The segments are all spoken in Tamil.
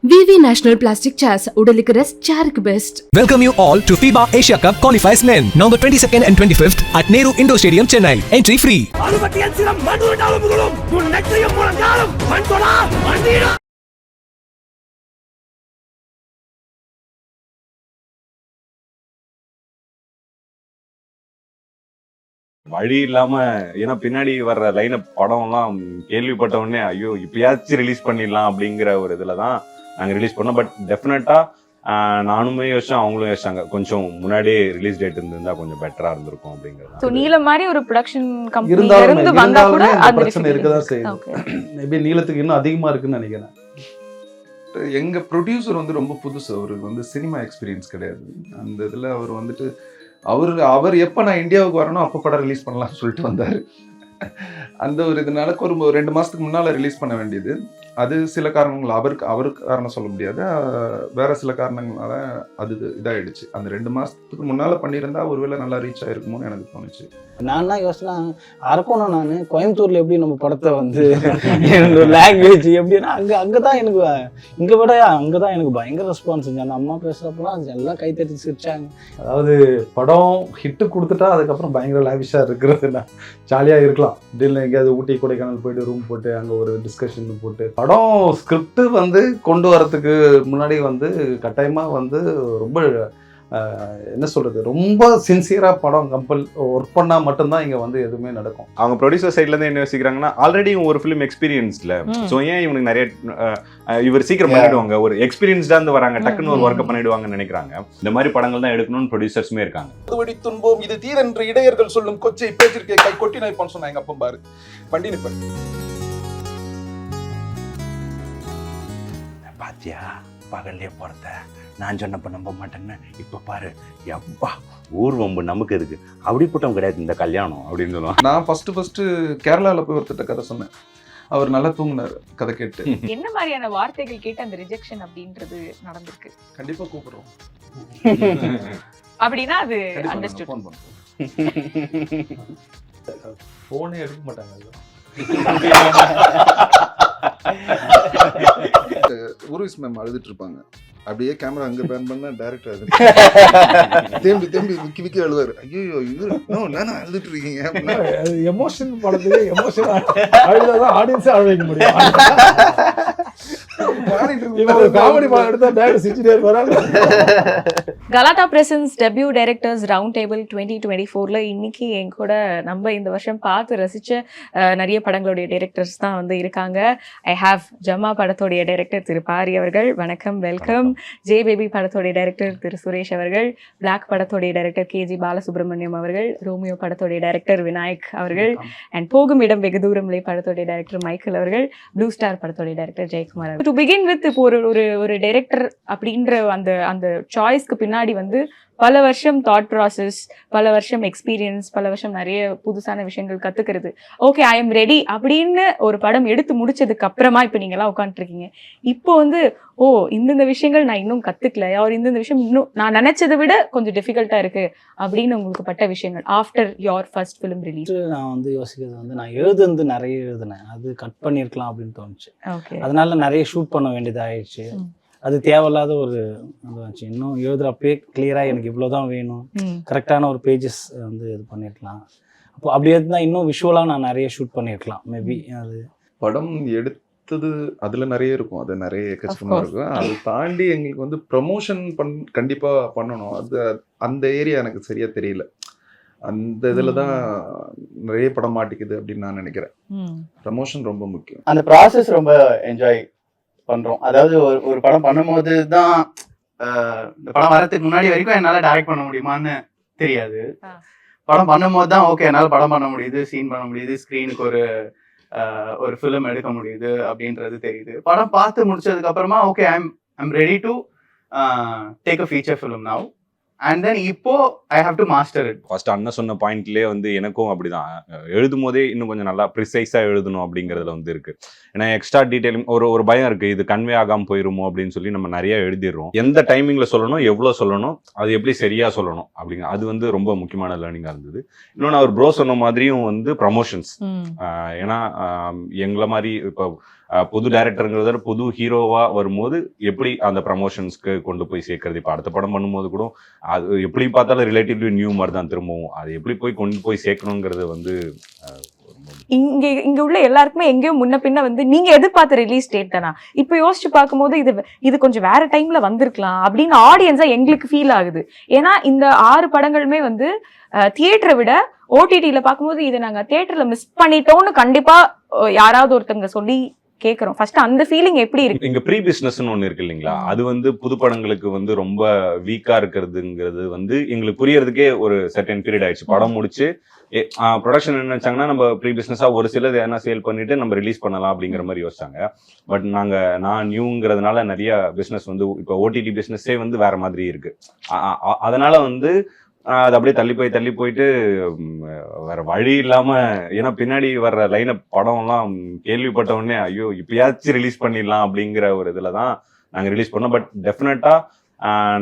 VV National Plastic Chairs உடலுக்கு ரெஸ்ட் சேருக்கு best. Welcome you all to FIBA Asia Cup qualifiers men November 22nd and 25th at Nehru Indoor Stadium, Chennai. Entry free. வழி இல்லாம ஏன்னா பின்னாடி வர்ற லைன் படம் எல்லாம் கேள்விப்பட்ட உடனே ஐயோ இப்பயாச்சும் ரிலீஸ் பண்ணிடலாம் அப்படிங்கிற ஒரு இதுலதான் நாங்க ரிலீஸ் பண்ணோம். பட் டெஃபினட்டா நானுமே யோசிச்சோம், அவங்களும் யோசிச்சாங்க கொஞ்சம் முன்னாடியே ரிலீஸ் டேட் இருந்திருந்தா கொஞ்சம் பெட்டரா இருந்திருக்கும் அப்படிங்கிறது. நீலம் மாதிரி ஒரு ப்ரொடக்ஷன் கம்பெனில இருந்து வந்தா கூட அந்த பிரச்சனை இருக்கதான் செய்யுது. மேபி நீலத்துக்கு இன்னும் அதிகமா இருக்குன்னு நினைக்கிறேன். எங்க ப்ரொடியூசர் வந்து ரொம்ப புதுசு, அவருக்கு வந்து சினிமா எக்ஸ்பீரியன்ஸ் கிடையாது. அந்த இதுல அவர் வந்துட்டு அவர் எப்ப நான் இந்தியாவுக்கு வரணும் அப்ப படம் ரிலீஸ் பண்ணலாம்னு சொல்லிட்டு வந்தாரு. அந்த ஒரு இதனால ஒரு 2 மாசத்துக்கு முன்னால ரிலீஸ் பண்ண வேண்டியது. அது சில காரணங்கள் அவருக்கு காரணம் சொல்ல முடியாது, வேற சில காரணங்களால அது இதாயிடுச்சு. அந்த 2 மாசத்துக்கு முன்னால பண்ணியிருந்தா ஒருவேளை நல்லா ரீச் ஆயிருக்குமோன்னு எனக்கு தோணுச்சு. நான் யோசனை அரக்கணும், நான் கோயம்புத்தூர்ல எப்படி நம்ம படத்தை வந்து லாங்குவேஜ் எப்படின்னா அங்கதான் எனக்கு இங்க விட அங்கதான் எனக்கு பயங்கர ரெஸ்பான்ஸ். அந்த அம்மா பேசுறப்பெல்லாம் எல்லாம் கைத்தட்டி சிரிச்சாங்க. அதாவது படம் ஹிட்டு கொடுத்துட்டா அதுக்கப்புறம் பயங்கர லாவிஷா இருக்கிறது ஜாலியா இருக்கலாம். திடீர்னு எங்கேயாவது ஊட்டி கொடைக்கானல் போயிட்டு ரூம் போட்டு அங்க ஒரு டிஸ்கஷன் போட்டு படம் ஸ்கிரிப்ட் வந்து கொண்டு வரதுக்கு முன்னாடி வந்து கட்டாயமா வந்து ரொம்ப என்ன சொல்றது, ரொம்ப சின்சியரா படம் ஒர்க் பண்ணா மட்டும்தான் இங்க வந்து எதுவுமே நடக்கும். அவங்க ப்ரொடியூசர் சைட்ல இருந்து என்ன யோசிக்கிறாங்கன்னா, ஆல்ரெடி ஒரு ஃபிலிம் எக்ஸ்பீரியன்ஸ்ல, சோ ஏன் இவனுக்கு நிறைய இவர் சீக்கிரம் பண்ணிடுவாங்க, ஒரு எக்ஸ்பீரியன்ஸ்டா இருந்து வராங்க, டக்குன்னு ஒரு ஒர்க் பண்ணிடுவாங்கன்னு நினைக்கிறாங்க. இந்த மாதிரி படங்கள் தான் எடுக்கணும்னு ப்ரொடியூசர்ஸுமே இருக்காங்க. அதுவடி துன்போம் இது தீரென்று இடையர்கள் சொல்லும் கொச்சை பேச்சிற்கே கை கொட்டி நாய்ப்பான்னு சொன்னா எங்க அப்பா பாரு வண்டி நிப்பன். பாத்தியா பகல்லே போறத நான் சொன்னப்ப நம்ப மாட்டேன்னு இப்ப பாரு எப்பா ஊர்வம்பு நமக்கு இருக்கு, அப்படிப்பட்டவங்க கிடையாது இந்த கல்யாணம் அப்படின்னு சொல்லுவாங்க. நான் ஃபர்ஸ்ட் கேரளால போய் ஒருத்தட்ட கதை சொன்னேன், அவர் நல்லா தூங்கினாரு கதை கேட்டு. என்ன மாதிரியான வார்த்தைகள் கேட்டு அந்த ரிஜெக்ஷன் அப்படின்றது நடந்திருக்கு? கண்டிப்பா கூப்பிடுறோம் அப்படின்னா அது அண்டர்ஸ்டுட். ஃபோன் பண்ணுறோம், போனே எடுக்க மாட்டாங்க. ஊர்விஸ் மேம் அழுதுட்டு இருப்பாங்க, அப்படியே கேமரா அங்க பேன் பண்ணா டைரக்டர் தேம்பி விக்கி அழுவாரு. ஐயோ நானும் அழுதுட்டு இருக்கீங்க. எமோஷன் படத்துக்கு எமோஷன் அழுதாதான் ஆடியன்ஸே அழ வைக்க முடியும். காமெடி படம் எடுத்தா டைரக்டர் சிரிச்சிட்டே இருப்பாரு. Galatta presents debut directors round table 2024ல இன்னைக்கு என் கூட நம்ம இந்த வருஷம் பார்த்து ரசிச்ச நிறைய படங்களுடைய டைரக்டர்ஸ் தான் வந்து இருக்காங்க. ஐ ஹாவ் ஜமா படத்தோடைய டைரக்டர் திரு பாரி அவர்கள், வணக்கம், வெல்கம். ஜே பேபி படத்தோடைய டைரக்டர் திரு சுரேஷ் அவர்கள், பிளாக் படத்தோடைய டைரக்டர் KG பாலசுப்ரமணியம் அவர்கள், ரோமியோ படத்தோடைய டைரக்டர் விநாயக் அவர்கள், அண்ட் போகும் இடம் வெகு தூரம்லே படத்தோடைய டைரக்டர் மைக்கேல் அவர்கள், ப்ளூ ஸ்டார் படத்தோடைய டைரக்டர் ஜெயக்குமார் அவர்கள். டு பிகின் வித், இப்போ ஒரு டைரக்டர் அப்படின்ற அந்த சாய்ஸ்க்கு பின்னாடி வந்து பல வருஷம் தாட் ப்ராசஸ், பல வருஷம் எக்ஸ்பீரியன்ஸ், பல வருஷம் நிறைய புதுசான விஷயங்கள் கத்துக்கிறது. ஓகே, ஐ எம் ரெடி அப்படின்னு ஒரு படம் எடுத்து முடிச்சதுக்கு அப்புறமா இப்போ நீங்க எல்லாம் உட்காந்துருக்கீங்க. இப்போ வந்து இந்தந்த விஷயங்கள் நான் இன்னும் கத்துக்கல, அவர் இந்த விஷயம் இன்னும் நான் நினைச்சதை விட கொஞ்சம் டிஃபிகல்ட்டா இருக்கு அப்படின்னு உங்களுக்கு பட்ட விஷயங்கள் after your first film release. நான் வந்து யோசிக்கிறது வந்து நான் எழுதுந்து நிறைய எழுதினேன், அது கட் பண்ணிருக்கலாம் அப்படின்னு தோணுச்சு. ஓகே, அதனால நிறைய ஷூட் பண்ண வேண்டியது ஆயிடுச்சு. அது தேவையில்லாத ஒரு இதுவாச்சு. இன்னும் எழுதுறப்பே கிளியரா எனக்கு இவ்வளவுதான் வேணும், கரெக்டான ஒரு பேஜஸ் வந்து இது பண்ணிருக்கலாம். அப்போ அப்படி இருந்தால் இன்னும் விஷுவலா நான் நிறைய ஷூட் பண்ணிருக்கலாம். மேபி அது படம் எடுத்தது அதுல நிறைய இருக்கும், அது நிறைய எக்கச்சக்கமா இருக்கும். அதை தாண்டி எங்களுக்கு வந்து ப்ரமோஷன் கண்டிப்பா பண்ணணும். அந்த ஏரியா எனக்கு சரியா தெரியல. அந்த இதுலதான் நிறைய படம் மாட்டிக்குது அப்படின்னு நான் நினைக்கிறேன். ப்ரமோஷன் ரொம்ப முக்கியம். அந்த ப்ராசஸ் ரொம்ப என்ஜாய் பண்றோம். அதாவது ஒரு படம் பண்ணும்போது தான் இந்த படம் வரதுக்கு முன்னாடி வரைக்கும் என்னால டைரக்ட் பண்ண முடியுமான்னு தெரியாது. படம் பண்ணும்போது தான் ஓகே என்னால படம் பண்ண முடியுது, சீன் பண்ண முடியுது, ஸ்கிரீனுக்கு ஒரு ஃபிலிம் எடுக்க முடியுது அப்படின்றது தெரியுது. படம் பார்த்து முடிச்சதுக்கு அப்புறமா okay I'm ready to take a feature film now and then இப்போ I have to master it. First அண்ணன் சொன்ன பாயிண்ட்லேயே வந்து எனக்கும் அப்படிதான், எழுதும் போதே இன்னும் கொஞ்சம் நல்லா ப்ரிசைஸாக எழுதணும் அப்படிங்கிறதுல வந்து இருக்கு. ஏன்னா எக்ஸ்ட்ரா டீட்டெயிலிங் ஒரு பயம் இருக்கு, இது கன்வே ஆகாமல் போயிருமோ அப்படின்னு சொல்லி நம்ம நிறைய எழுதிடுறோம். எந்த டைமிங்ல சொல்லணும், எவ்வளோ சொல்லணும், அது எப்படி சரியா சொல்லணும் அப்படிங்க, அது வந்து ரொம்ப முக்கியமான லேர்னிங்காக இருந்தது. இன்னொன்று அவர் ப்ரோ சொன்ன மாதிரியும் வந்து ப்ரமோஷன்ஸ், ஏன்னா எங்களை மாதிரி இப்போ புது டைரக்டருங்கிறத புது ஹீரோவா வரும்போது எப்படி அந்த ப்ரமோஷன்ஸ்க்கு கொண்டு போய் சேர்க்கறது. இப்போ அடுத்த படம் பண்ணும்போது கூட அது எப்படி பார்த்தாலும் ரிலேட்டிவ்லி நியூ மாதிரி தான் திரும்பவும் அது எப்படி போய் கொண்டு போய் சேர்க்கணுங்கிறது வந்து இங்க உள்ள எல்லாருக்குமே எங்கேயோ முன்ன பின்ன வந்து நீங்க எதிர்பார்த்த ரிலீஸ் டேட் தானா, இப்ப யோசிச்சு பார்க்கும்போது இது கொஞ்சம் வேற டைம்ல வந்திருக்கலாம் அப்படின்னு ஆடியன்ஸா எங்களுக்கு ஃபீல் ஆகுது. ஏன்னா இந்த 6 படங்களுமே வந்து தியேட்டரை விட ஓடிடியில பார்க்கும்போது இதை நாங்க தியேட்டர்ல மிஸ் பண்ணிட்டோம்னு கண்டிப்பா யாராவது ஒருத்தங்க சொல்லி கேக்குறோம். ஃபர்ஸ்ட் அந்த ஃபீலிங் எப்படி இருக்கு? இங்க ப்ரீ பிசினஸ்னு ஒண்ணு இருக்கு இல்லைங்களா, அது வந்து புது படங்களுக்கு வந்து ரொம்ப வீக்கா இருக்கிறதுங்கிறது வந்து எங்களுக்கு புரியறதுக்கே ஒரு சர்டன் பீரியட் ஆயிடுச்சு. படம் முடிச்சு ப்ரொடக்ஷன் என்ன நினைச்சாங்கன்னா நம்ம ப்ரீ பிசினஸா ஒரு சிலது எதனா சேல் பண்ணிட்டு நம்ம ரிலீஸ் பண்ணலாம் அப்படிங்கிற மாதிரி யோசிச்சாங்க. பட் நான் நியூங்கிறதுனால நிறைய பிசினஸ் வந்து இப்போ ஓடிடி பிசினஸே வந்து வேற மாதிரி இருக்கு. அதனால வந்து அது அப்படியே தள்ளி போயிட்டு வேற வழி இல்லாம, ஏன்னா பின்னாடி வர்ற லைனப் படம்லாம் கேள்விப்பட்ட உடனே ஐயோ இப்பயாச்சும் ரிலீஸ் பண்ணிடலாம் அப்படிங்கிற ஒரு இதுல தான் நாங்க ரிலீஸ் பண்ணோம். பட் டெஃபினட்டா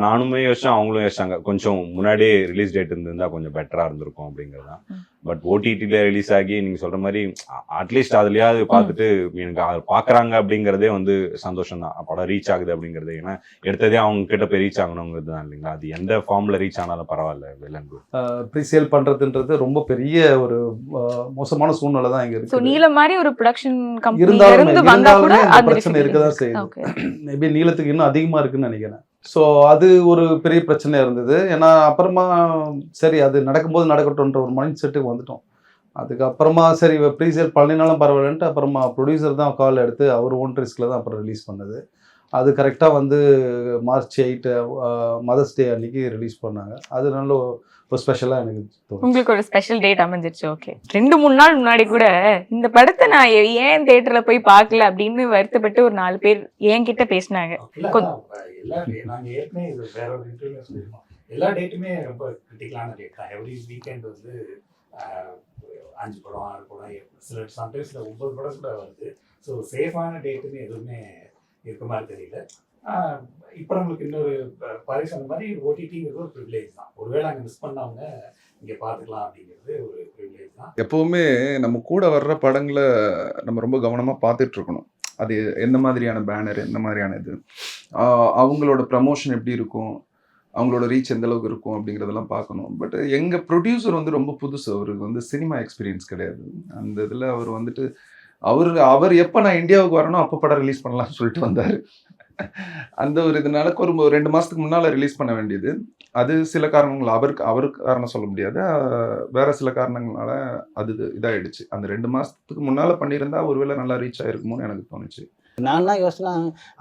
நானுமே யோசிச்சேன், அவங்களும் யோசிச்சாங்க கொஞ்சம் முன்னாடியே ரிலீஸ் டேட் இருந்திருந்தா கொஞ்சம் பெட்டரா இருந்திருக்கும் அப்படிங்கிறதான். பட் ஓடிடில ரிலீஸ் ஆகி நீங்க சொல்ற மாதிரி அட்லீஸ்ட் அதுலயாவது பார்த்துட்டு எனக்கு பாக்குறாங்க அப்படிங்கறதே வந்து சந்தோஷம் தான். படம் ரீச் ஆகுது அப்படிங்கிறது, ஏன்னா எடுத்ததே அவங்க கிட்ட போய் ரீச் ஆகணுங்கிறது தான் இல்லைங்களா. அது எந்த ஃபார்ம்ல ரீச் ஆனாலும் பரவாயில்ல. வில்லன்பு ப்ரீசேல் பண்றதுன்றது ரொம்ப பெரிய ஒரு மோசமான சூழ்நிலை தான் இங்க இருக்கு. நீல மாதிரி ஒரு ப்ரொடக்ஷன் கம்பெனில இருந்து வந்தா கூட அந்த பிரச்சனை இருக்கதான் செய்யுது. மேபி நீலத்துக்கு இன்னும் அதிகமா இருக்குன்னு நினைக்கிறேன். ஸோ அது ஒரு பெரிய பிரச்சனையாக இருந்தது. ஏன்னா அப்புறமா சரி அது நடக்கும்போது நடக்கட்டும்ன்ற ஒரு மைண்ட் செட்டுக்கு வந்துட்டோம். அதுக்கப்புறமா சரி ப்ரீசேல் பண்ணினாலும் பரவாயில்லன்ட்டு அப்புறமா ப்ரொடியூசர் தான் கால் எடுத்து அவர் ஓன் ரிஸ்கில் தான் அப்புறம் ரிலீஸ் பண்ணது. அது கரெக்டாக வந்து March 8 மதர்ஸ் டே அன்னைக்கு ரிலீஸ் பண்ணாங்க. அது நல்ல ஒரு ஸ்பெஷலாக எனக்கு தோணும். உங்களுக்கு ஒரு ஸ்பெஷல் டேட் அமைஞ்சிருச்சு. ஓகே, 2-3 நாள் முன்னாடி கூட இந்த படத்தை நான் ஏன் தியேட்டர்ல போய் பார்க்கல அப்படின்னு வருத்தப்பட்டு ஒரு 4 பேர் என்கிட்ட பேசினாங்க. நாங்கள் ஏற்கனவே இது வேற ஒரு இன்டர்வியூல சொல்லியிருக்கோம். எல்லா டேட்டுமே ரொம்ப கிரிட்டிக்கலான டேட் தான். எவ்ரி வீக்கெண்ட் வந்து 5 படம் 6 படம் சில சம்டைம்ஸ் 9 படம் கூட வருது. ஸோ சேஃபான டேட்டுன்னு எதுவுமே இருக்க மாதிரி தெரியல. இப்போ நம்மளுக்கு இன்னொரு பாரிஸ் அந்த மாதிரி ஓடிடிங்கிறது ஒரு ப்ரிவிலேஜ் தான். ஒருவேளை அங்கே மிஸ் பண்ணவங்க இங்கே பார்த்துக்கலாம் அப்படிங்கிறது ஒரு ப்ரிவிலேஜ் தான். எப்போவுமே நம்ம கூட வர்ற படங்களை நம்ம ரொம்ப கவனமாக பார்த்துட்டு இருக்கணும். அது எந்த மாதிரியான பேனர், எந்த மாதிரியான இது, அவங்களோட ப்ரமோஷன் எப்படி இருக்கும், அவங்களோட ரீச் எந்த அளவுக்கு இருக்கும் அப்படிங்கிறதெல்லாம் பார்க்கணும். பட் எங்கள் ப்ரொடியூசர் வந்து ரொம்ப புதுசு. அவருக்கு வந்து சினிமா எக்ஸ்பீரியன்ஸ் கிடையாது. அந்த இதில் அவர் வந்துட்டு அவர் எப்போ நான் இந்தியாவுக்கு வரணும் அப்போ படம் ரிலீஸ் பண்ணலாம்னு சொல்லிட்டு வந்தார். அந்த ஒரு இதனால ஒரு 2 மாதத்துக்கு முன்னால் ரிலீஸ் பண்ண வேண்டியது. அது சில காரணங்கள் அவருக்கு காரணம் சொல்ல முடியாது. வேற சில காரணங்களால அது இதாகிடுச்சு. அந்த 2 மாதத்துக்கு முன்னால் பண்ணியிருந்தா ஒருவேளை நல்லா ரீச் ஆகிருக்குமோன்னு எனக்கு தோணுச்சு. நான் தான் யோசனை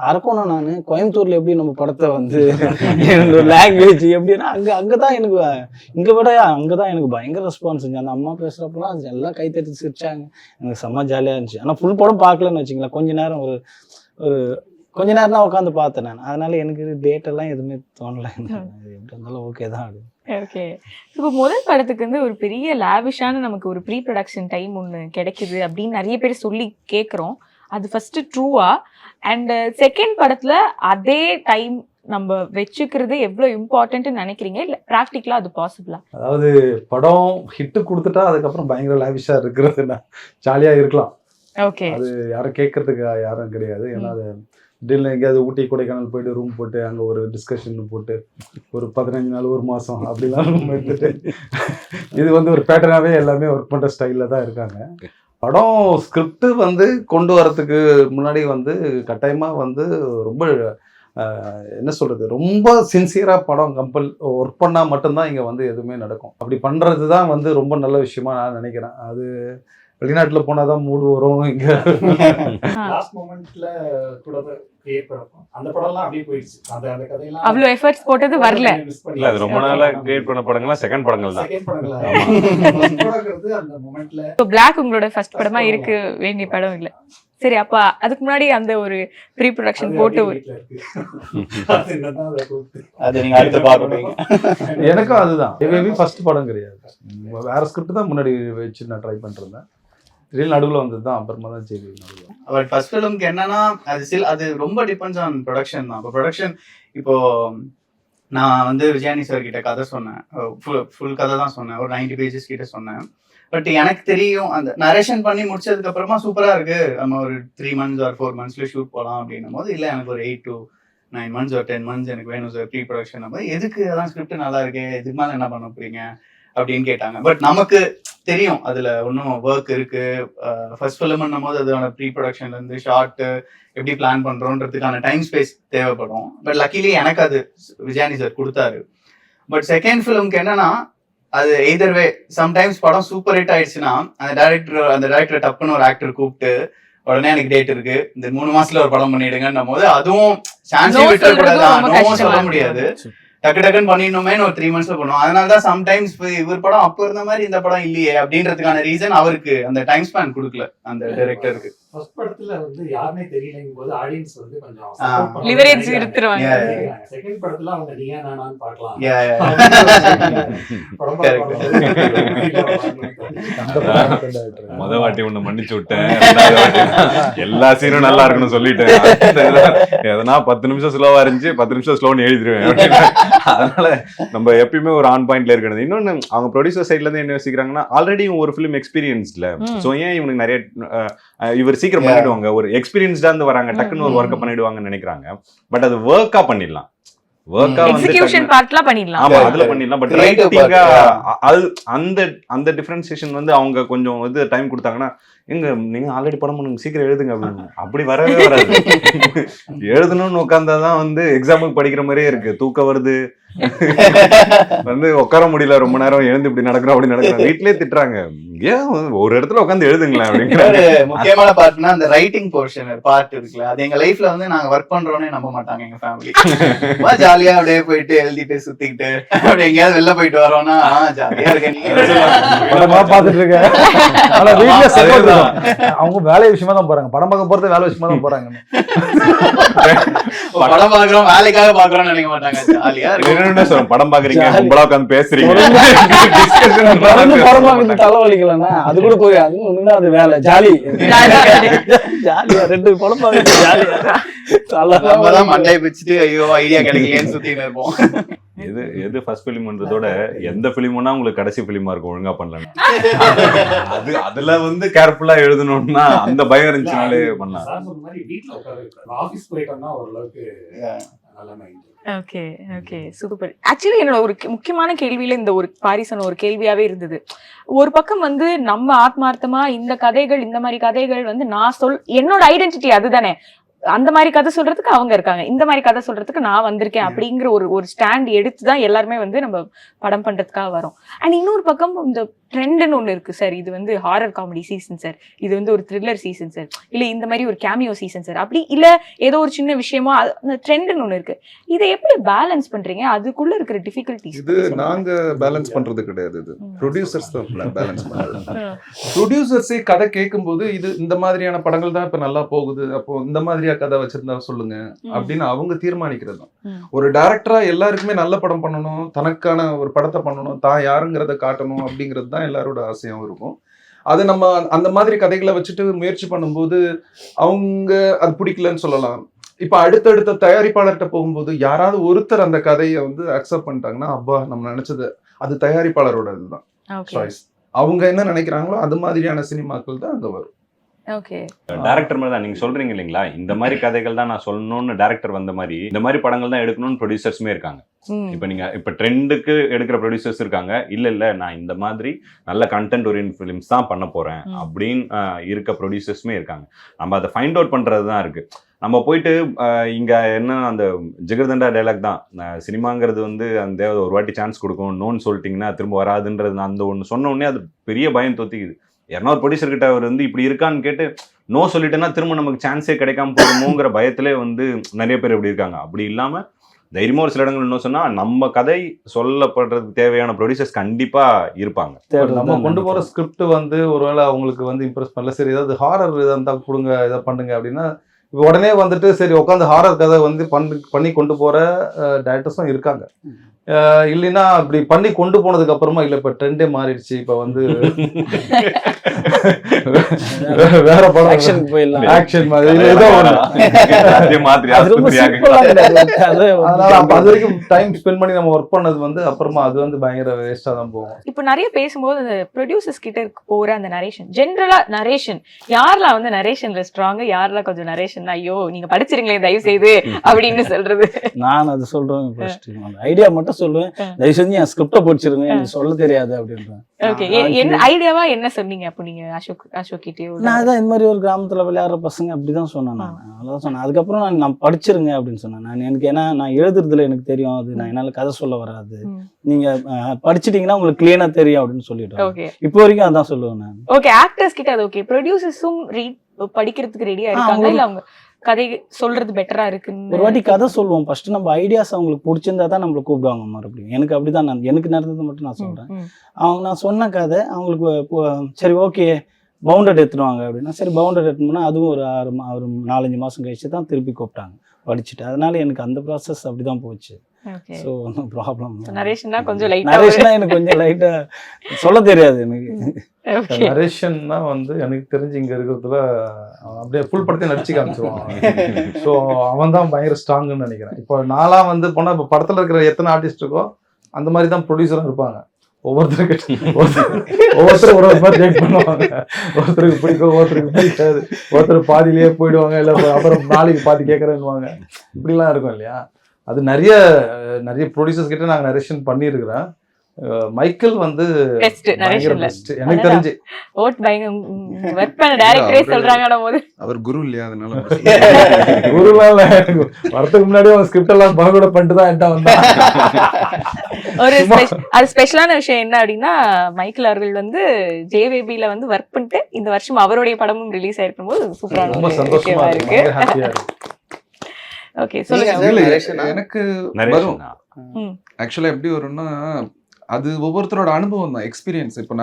அரக்கணும். நான் கோயம்புத்தூர்ல எப்படி நம்ம படத்தை வந்து லாங்குவேஜ் எப்படின்னா அங்கதான் எனக்கு இங்க விட அங்கதான் எனக்கு பயங்கர ரெஸ்பான்ஸ் இருந்துச்சு. அந்த அம்மா பேசுறப்பெல்லாம் எல்லாம் கை தட்டி சிரிச்சாங்க. எனக்கு செம்ம ஜாலியா இருந்துச்சு. ஆனா ஃபுல் படம் பார்க்கலன்னு வச்சுங்களேன். கொஞ்ச நேரம் தான் உட்காந்து பார்த்தேன் நான். அதனால எனக்கு டேட் எல்லாம் எதுவுமே தோணலை. எப்படி இருந்தாலும் ஓகே தான். அது ஓகே. இப்போ முதல் படத்துக்கு வந்து ஒரு பெரிய லாவிஷான நமக்கு ஒரு ப்ரீ ப்ரொடக்ஷன் டைம் ஒன்று கிடைக்குது அப்படின்னு நிறைய பேர் சொல்லி கேட்குறோம். அது ஃபர்ஸ்ட் ட்ரூவா? அண்ட் செகண்ட் படத்துல அதே டைம் நம்ம வச்சுக்கிறது எவ்வளவு இம்பார்ட்டன்ட்னு நினைக்கிறீங்க? இல்ல ப்ராக்டிக்கலா அது பாசிபிளா? அதாவது படம் ஹிட் கொடுத்துட்டா அதுக்கப்புறம் பயங்கர லாவிஷா இருக்கிறது ஜாலியா இருக்கலாம். ஓகே, அது யாரும் கேட்கறதுக்கு யாரும் கிடையாது. ஏன்னா அது திடீர்னு எங்கேயாவது ஊட்டி கொடைக்கானல் போயிட்டு ரூம் போட்டு அங்கே ஒரு டிஸ்கஷன் போட்டு ஒரு 15 நாள் 1 மாதம் அப்படிலாம் ரூம் எடுத்துட்டு இது வந்து ஒரு பேட்டர்னாகவே எல்லாமே ஒர்க் பண்ணுற ஸ்டைலில் தான் இருக்காங்க. படம் ஸ்கிரிப்ட் வந்து கொண்டு வரதுக்கு முன்னாடி வந்து கட்டாயமாக வந்து ரொம்ப என்ன சொல்கிறது, ரொம்ப சின்சியராக படம் ஒர்க் பண்ணால் மட்டும்தான் இங்கே வந்து எதுவுமே நடக்கும். அப்படி பண்ணுறது தான் வந்து ரொம்ப நல்ல விஷயமா நான் நினைக்கிறேன். அது வெளிநாட்டில் போனால் தான் மூடு வரும். இங்கே லாஸ்ட் மொமெண்ட்ல கூட கிரியேட் பண்ணோம். அந்த படம்லாம் அப்படியே போயிடுச்சு. அந்த கதையெல்லாம் அவ்வளோ எஃபர்ட்ஸ் போட்டது வரல. இல்ல, அது ரொம்ப நாளா கிரியேட் பண்ண படங்கள்லாம் செகண்ட் படங்கள் தான். அந்த மொமெண்ட்ல இப்போ பிளாக் உங்களோட ஃபர்ஸ்ட் படமா இருக்க வேண்டிய படம் இல்லை. சரி, அப்ப அதுக்கு முன்னாடி அந்த ஒரு ப்ரீ ப்ரொடக்ஷன் போட்டு எனக்கும் அதுதான் ஏவிவி ஃபர்ஸ்ட் படம் கிடையாது. வேற ஸ்கிரிப்ட் தான் முன்னாடி வச்சு நான் ட்ரை பண்ணிருந்தேன். திடீர்னு நடுவில் வந்தது தான். அப்புறமா தான் ஜேவி நடுவில். அவர் ஃபர்ஸ்ட் ஃபிலிம்க்கு என்னன்னா அது ரொம்ப டிபெண்ட்ஸ் ஆன் ப்ரொடக்ஷன் தான். இப்போ ப்ரொடக்ஷன் இப்போ நான் வந்து விஜயானி சார் கிட்ட கதை சொன்னேன். ஃபுல் கதை தான் சொன்னேன். ஒரு 90 pages கிட்ட சொன்னேன். பட் எனக்கு தெரியும் அந்த நரேஷன் பண்ணி முடிச்சதுக்கு அப்புறமா சூப்பரா இருக்கு, நம்ம ஒரு 3 months or 4 monthsல ஷூட் போலாம் அப்படின்னும் போது இல்ல எனக்கு ஒரு 8 to 9 months or 10 months எனக்கு வேணும் சார் ப்ரீ ப்ரொடக்ஷன். எதுக்கு அதான் ஸ்கிரிப்ட் நல்லா இருக்கு, இதுக்கு மேல என்ன பண்ண போறீங்க அப்படின்னு கேட்டாங்க. பட் நமக்கு தெரியும் அதுல இன்னும் ஒர்க் இருக்கு. ஃபர்ஸ்ட் ஃபிலிம்னும் போது அதோட ப்ரீ ப்ரொடக்ஷன்ல இருந்து ஷார்ட் எப்படி பிளான் பண்றோன்றதுக்கான டைம் ஸ்பேஸ் தேவைப்படும். பட் லக்கிலி எனக்கு அது விஜயானி சார் கொடுத்தாரு. பட் செகண்ட் ஃபிலிம்க்கு என்னன்னா அது எய்தர் வே, சம்டைம்ஸ் படம் சூப்பர் ஹிட் ஆயிடுச்சுன்னா அந்த டைரக்டர் டப்புன்னு ஒரு ஆக்டர் கூப்பிட்டு உடனே எனக்கு டேட் இருக்கு இந்த 3 மாசத்துல ஒரு படம் பண்ணிடுங்கன்னும் போது அதுவும் சான்ஸே விட்டுறக்கூடாது, சொல்ல முடியாது. டக்கு டக்குன்னு பண்ணிடணுமேனு ஒரு 3 monthsல பண்ணுவோம். அதனாலதான் சம்டைம்ஸ் இவர் படம் அப்போ இருந்த மாதிரி இந்த படம் இல்லையே அப்படின்றதுக்கான ரீசன் அவருக்கு அந்த டைம் ஸ்பேன் கொடுக்கல அந்த டைரக்டருக்கு. ஃபர்ஸ்ட் படத்துல வந்து யாருமே தெரியலங்கும் போது ஆடியன்ஸ் வந்து கொஞ்சம் லிவரேஜ் எடுத்துருவாங்க. செகண்ட் படத்துல அவங்க நீயா நானான்னு பார்க்கலாம். முத வாட்டி ஒண்ணு மன்னிச்சு விட்டேன், எல்லா சீனும் நல்லா இருக்குன்னு சொல்லிட்டேன். எதனா 10 நிமிஷம் ஸ்லோவா இருந்துச்சு, 10 நிமிஷம் ஸ்லோன்னு எழுதிருவேன். அதனால நம்ம எப்பயுமே ஒரு ஆன் பாயிண்ட்ல இருக்கிறது. இன்னொன்னு அவங்க ப்ரொடியூசர் சைட்ல இருந்து என்ன யோசிக்கிறாங்கன்னா, ஆல்ரெடி ஒரு ஃபிலிம் எக்ஸ்பீரியன்ஸ்ல, சோ ஏன் இவனுக்கு நிறைய இவர் சீக்கிரம் பண்ணிடுவாங்க, ஒரு எக்ஸ்பீரியன்ஸ்டா இருந்து வராங்க, டக்குன்னு ஒரு ஒர்க்க பண்ணிடுவாங்கன்னு நினைக்கிறாங்க. பட் அது ஒர்க்கா பண்ணிடலாம், எக்ஸிகியூஷன் பார்ட்ல பண்ணிடலாம். ஆமா அதுல பண்ணிடலாம். பட் ரைட்டிங்கா அந்த டிஃபரன்சியேஷன் வந்து அவங்க கொஞ்சம் இது டைம் கொடுத்தாங்கன்னா, எங்க நீங்க ஆல்ரெடி படம் பண்ணுங்க சீக்கிரம் எழுதுங்க அப்படின்னு. அப்படி வரவே வராது. எழுதணும்னு உட்கார்ந்தாதான் வந்து எக்ஸாமுக்கு படிக்கிற மாதிரியே இருக்கு. தூக்கம் வருது, வந்து உட்கார முடியல, ரொம்ப நேரம் எழுந்து இப்படி நடக்கிறோம் அப்படி நடக்கிறோம், வீட்லயே திட்டுறாங்க, ஏன் ஒரு இடத்துல உட்காந்து எழுதுங்களேன் அப்படிங்கிற. முக்கியமான பார்ட்னா அந்த ரைட்டிங் போர்ஷன் பார்ட் இருக்குல்ல, அது எங்க லைஃப்ல வந்து நாங்க ஒர்க் பண்றோம்னே நம்ப மாட்டாங்க எங்க ஃபேமிலி. ஜாலியா அப்படியே போயிட்டு எழுதிட்டு சுத்திக்கிட்டு அப்படி எங்கேயாவது வெளில போயிட்டு வரோம்னா ஜாலியா இருக்க நீங்க பாத்துட்டு இருக்க. ஆனா வீட்டுல சப்போர்ட் அவங்க வேலை விஷயமா தான் போறாங்க, படம் பார்க்க போறது வேலை விஷயமா தான் போறாங்க. படம் பாக்குறோம் வேலைக்காக பாக்குறோம்னு நினைக்க மாட்டாங்க, ஜாலியா இருக்கு. படம் பாக்குறீங்க, கும்பலா உட்காந்து பேசுறீங்க, தலைவலிக்கலன்னா அது கூட போய் அது வேலை ஜாலி ஜாலியா 2 படம் பார்க்க ஜாலியா மண்டை பிச்சுட்டு ஐயோ ஐடியா கிடைக்கலன்னு சுத்திட்டு இருப்போம். எது ஃபர்ஸ்ட் ஃபிலிம்ன்றதோட எந்த ஃபிலிம்னா உங்களுக்கு கடைசி ஃபிலிமா இருக்கும் ஒழுங்கா பண்ணலாம். அது அதுல வந்து கேர்ஃபுல்லா எழுதணும்னா அந்த பயம் இருந்துச்சுனாலே பண்ணலாம். வீட்டுல உட்கார ஆபீஸ் போயிட்டோம்னா ஓரளவுக்கு நல்ல mind. Okay okay super. Actually என்னோட ஒரு முக்கியமான கேள்வியில இந்த ஒரு பாரிசன் ஒரு கேள்வியாவே இருந்தது. ஒரு பக்கம் வந்து நம்ம ஆத்மார்த்தமா இந்த கதைகள் இந்த மாதிரி கதைகள் வந்து நான் என்னோட ஐடென்டிட்டி அதுதானே, அந்த மாதிரி கதை சொல்றதுக்கு அவங்க இருக்காங்க, இந்த மாதிரி கதை சொல்றதுக்கு நான் வந்திருக்கேன் அப்படிங்கிற ஒரு ஸ்டாண்ட் எடுத்துதான் எல்லாருமே வந்து நம்ம படம் பண்றதுக்காக வரோம். அண்ட் இன்னொரு பக்கம் இந்த ட்ரெண்ட்னு ஒண்ணு இருக்கு சார், இது வந்து ஹாரர் காமெடி சீசன் சார், இது வந்து ஒரு த்ரில்லர் சீசன் சார், இல்ல இந்த மாதிரி ஒரு கேமியோ சீசன் சார், அப்படி இல்ல ஏதோ ஒரு சின்ன விஷயமா அந்த ட்ரெண்ட்னு ஒண்ணு இருக்கு. இதை எப்படி பேலன்ஸ் பண்றீங்க? அதுக்குள்ள இருக்கிற டிஃபிகல்டிஸ் இது நாங்க பேலன்ஸ் பண்றது கிடையாது, இது ப்ரொடியூசர்ஸ் தான் பேலன்ஸ் பண்றது. ப்ரொடியூசர்ஸே கதை கேட்கும்போது இது இந்த மாதிரியான படங்கள் தான் இப்ப நல்லா போகுது, அப்போ இந்த மாதிரியா கதை வச்சிருந்தா சொல்லுங்க அப்படின்னு அவங்க தீர்மானிக்கிறது தான். ஒரு டைரக்டரா எல்லாருக்குமே நல்ல படம் பண்ணணும், தனக்கான ஒரு படத்தை பண்ணணும், தான் யாருங்கிறத காட்டணும் அப்படிங்கிறது தான் எல்லாரோட ஆசையாகவும் இருக்கும். அது நம்ம அந்த மாதிரி கதைகளை வச்சுட்டு முயற்சி பண்ணும்போது அவங்க அது பிடிக்கலன்னு சொல்லலாம். இப்ப அடுத்தடுத்த தயாரிப்பாளர்கிட்ட போகும்போது யாராவது ஒருத்தர் அந்த கதையை வந்து அக்செப்ட் பண்ணிட்டாங்கன்னா, அப்பா நம்ம நினைச்சது அது தயாரிப்பாளரோட இதுதான் சாய்ஸ். அவங்க என்ன நினைக்கிறாங்களோ அது மாதிரியான சினிமாக்கள் தான் அங்க வரும். டைரக்டர் மாதிரி தான் நீங்க சொல்றீங்க இல்லைங்களா, இந்த மாதிரி கதைகள் தான் நான் சொல்லணும்னு டைரக்டர் வந்த மாதிரி இந்த மாதிரி படங்கள் தான் எடுக்கணும்னு ப்ரொடியூசர்ஸுமே இருக்காங்க. இப்ப ட்ரெண்டுக்கு எடுக்கிற ப்ரொடியூசர்ஸ் இருக்காங்க, இல்ல நான் இந்த மாதிரி நல்ல கண்டென்ட் ஓரியன்ட் ஃபிலிம்ஸ் தான் பண்ண போறேன் அப்படின்னு இருக்க ப்ரொடியூசர்ஸுமே இருக்காங்க. நம்ம அதை ஃபைண்ட் அவுட் பண்றது தான் இருக்கு. நம்ம போயிட்டு இங்க என்ன அந்த ஜிகர்தண்டா டைலாக் தான், சினிமாங்கிறது வந்து அந்த ஒரு வாட்டி சான்ஸ் கொடுக்கும், நோன்னு சொல்லிட்டீங்கன்னா திரும்ப வராதுன்றது அந்த ஒன்று சொன்ன உடனே அது பெரிய பயம் தொத்திக்குது. யாரும் ப்ரொடியூசர் கிட்ட அவர் வந்து இப்படி இருக்கான்னு கேட்டு நோ சொல்லிட்டேன்னா திரும்ப நமக்கு சான்ஸே கிடைக்காம போகுமோங்கிற பயத்திலே வந்து நிறைய பேர் இப்படி இருக்காங்க. அப்படி இல்லாம தைரியமா ஒரு சில இடங்கள் என்ன சொன்னா, நம்ம கதை சொல்லப்படுறதுக்கு தேவையான ப்ரொடியூசர்ஸ் கண்டிப்பா இருப்பாங்க. நம்ம கொண்டு போற ஸ்கிரிப்ட் வந்து ஒருவேளை அவங்களுக்கு வந்து இம்ப்ரெஸ் பண்ணல, சரி ஏதாவது ஹாரர் இதாக இருந்தால் கொடுங்க இதை பண்ணுங்க அப்படின்னா உடனே வந்துட்டு சரி உட்காந்து ஹாரர் கதை வந்து பண்ணி கொண்டு போற டைரக்டர்ஸும் இருக்காங்க. இல்லைன்னா அப்படி பண்ணி கொண்டு போனதுக்கு அப்புறமா இல்ல இப்ப ட்ரெண்டே மாறிடுச்சு இப்ப வந்து வேற படம் ஆக்ஷனுக்கு போயிடலாம். ஆக்ஷன் மாதிரி இல்ல ஏதோ ஒண்ணு. அதே மாதிரி அது ரொம்ப ஆஸ்பத்திரியாக. simple-ஆ கிடையாது. அது அதனால அப்ப அது வரைக்கும் டைம் ஸ்பெண்ட் பண்ணி நம்ம ஒர்க் பண்ணது வந்து அப்புறமா அது வந்து பயங்கர வேஸ்டா தான் போகும். இப்போ நிறைய பேசும்போது அந்த ப்ரொடியூசர்ஸ் கிட்ட போற அந்த நரேஷன், ஜென்ரலா நரேஷன் யாரெல்லாம் வந்து நரேஷன்ல ஸ்ட்ராங், யாரெல்லாம் கொஞ்சம் நரேஷன் ஐயோ நீங்க படிச்சிருங்களே தயவு செய்து அப்படின்னு சொல்றது? நான் அது சொல்றேன் ஃபர்ஸ்ட் ஐடியா மட்டும் சொல்லுவேன், தயவு செஞ்சு என் ஸ்கிரிப்டை படிச்சிருங்க, எனக்கு சொல்ல தெரியாது அப்படின்றேன். ஓகே, என்ன ஐடியாவா என்ன சொன்னீங்க அப்போ நீங்க அசோக் கிட்டயோ? நான் தான் இந்த மாதிரி ஒரு கிராமத்துல விளையாடுற பசங்க அப்படிதான் சொன்னேன். நான் அதான் சொன்னேன். அதுக்கப்புறம் நான் படிச்சிருங்க அப்படின்னு சொன்னேன். நான் எனக்கு ஏன்னா நான் எழுதுறதுல எனக்கு தெரியும், அது நான் என்னால கதை சொல்ல வராது, நீங்க படிச்சிட்டீங்கன்னா உங்களுக்கு கிளியரா தெரியும் அப்படின்னு சொல்லிட்டு இப்போ வரைக்கும் அதான் சொல்லுவேன் நான். ஓகே, ஆக்டர்ஸ் கிட்ட அது ஓகே, ப்ரொடியூசர்ஸும் படிக்கிறதுக்கு ரெடியா இருக்காங்க இல்ல அவங்க கதை சொல்றது பெட்டரா இருக்குன்னு? ஒரு வாட்டி கதை சொல்லுவோம் ஃபர்ஸ்ட், நம்ம ஐடியாஸ் அவங்களுக்கு பிடிச்சிருந்தா தான் நம்மள கூப்பிடுவாங்க மறுபடியும். எனக்கு அப்படிதான், எனக்கு நடந்தது மட்டும் நான் சொல்றேன். அவங்க நான் சொன்ன கதை அவங்களுக்கு சரி ஓகே பவுண்டட் எடுத்துடுவாங்க அப்படின்னா, சரி பவுண்டட் எடுத்துனா அதுவும் ஒரு 4-5 மாசம் கழிச்சு தான் திருப்பி கூப்பிட்டாங்க படிச்சுட்டு. அதனால எனக்கு அந்த ப்ராசஸ் அப்படிதான் போச்சு. ஸோ ஒன்றும் ப்ராப்ளம். நரேஷன்னா கொஞ்சம் லைட்டா, நரேஷனா எனக்கு கொஞ்சம் லைட்டா சொல்ல தெரியாது எனக்கு. நரேஷன்னா வந்து எனக்கு தெரிஞ்சு இங்க இருக்கிறதுல அப்படியே ஃபுல் படத்தையும் நடிச்சு காமிச்சிருவான். ஸோ அவன் தான் பயங்கர ஸ்ட்ராங்குன்னு நினைக்கிறேன். இப்போ நான்லாம் வந்து போனா இப்போ படத்துல இருக்கிற எத்தனை ஆர்டிஸ்ட் இருக்கோ அந்த மாதிரி தான் ப்ரொடியூசரும் இருப்பாங்க. ஒவ்வொருத்தரும் ஒரு மாதிரி ஜட்ஜ் பண்ணுவாங்க. ஒருத்தருக்கு பிடிக்கும், ஒருத்தருக்கு பிடிக்காது, ஒருத்தர் பாதியிலேயே போயிடுவாங்க, இல்லை அப்புறம் நாளைக்கு பாதி கேட்கறேன்னுவாங்க. இப்படிலாம் இருக்கும் இல்லையா? அது நிறைய ப்ரொடியூசர்ஸ் கிட்ட நாங்கள் நரேஷன் பண்ணியிருக்கிறேன். மைக்கேல் வந்து எனக்கு தெரிஞ்சு அவர் குரு இல்லையா, அதனால குருலாம் இல்ல, வரதுக்கு முன்னாடி அவன் ஸ்கிரிப்ட் எல்லாம் பகோட பண்ணிட்டு தான் என்கிட்ட வந்தான். அது ஸ்பெஷலான விஷயம் என்ன அப்படின்னா, மைக்கேல் அவர்கள் வந்து ஜேவேபில வந்து ஒர்க் பண்ணிட்டு இந்த வருஷம் அவருடைய படமும் ரிலீஸ் ஆயிருக்கும் போது சூப்பரான ரொம்ப சந்தோஷமா இருக்கு. ஓகே, சொல்லுங்க. எனக்கு ஆக்சுவலா எப்படி வரும்னா, அது ஒவ்வொருத்தரோட அனுபவம் தான், எக்ஸ்பீரியன்ஸ். இப்போ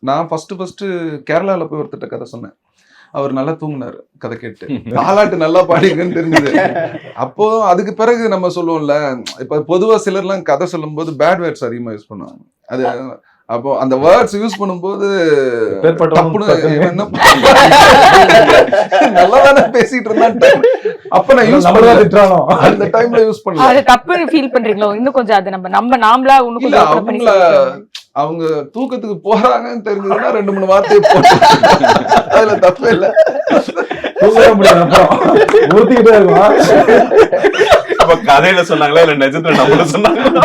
நான் ஃபர்ஸ்ட் கேரளாவில் போய் ஒருத்தட்ட கதை சொன்னேன். அவர் நல்லா தூங்கினாரு கதை கேட்டு, தாலாட்டு நல்லா பாடிங்கன்னு தெரிஞ்சது. அப்போ அதுக்கு பிறகு நம்ம சொல்லுவோம்ல, இப்போ பொதுவா சிலர்லாம் கதை சொல்லும் போது பேட் வேர்ட்ஸ் அதிகமா யூஸ் பண்ணுவாங்க. அது அப்போ அந்த வேர்ட்ஸ் யூஸ் பண்ணும்போது நல்லா தானே பேசிட்டு இருந்தான், அப்ப நான் யூஸ் பண்ணல, அந்த டைம்ல யூஸ் பண்ணல. அது தப்பு ஃபீல் பண்றீங்களோ? இன்னும் கொஞ்சம் அது நம்ம நாமளா இன்னும் கொஞ்சம் அவங்கள அவங்க தூக்கத்துக்கு போறாங்கன்னு தெரிஞ்சதுன்னா 2-3 வார்த்தையை போட்டு அதுல தப்பே இல்ல. கதையில சொன்னாங்களா இல்ல நிஜத்துல நம்மள சொன்னாங்களா?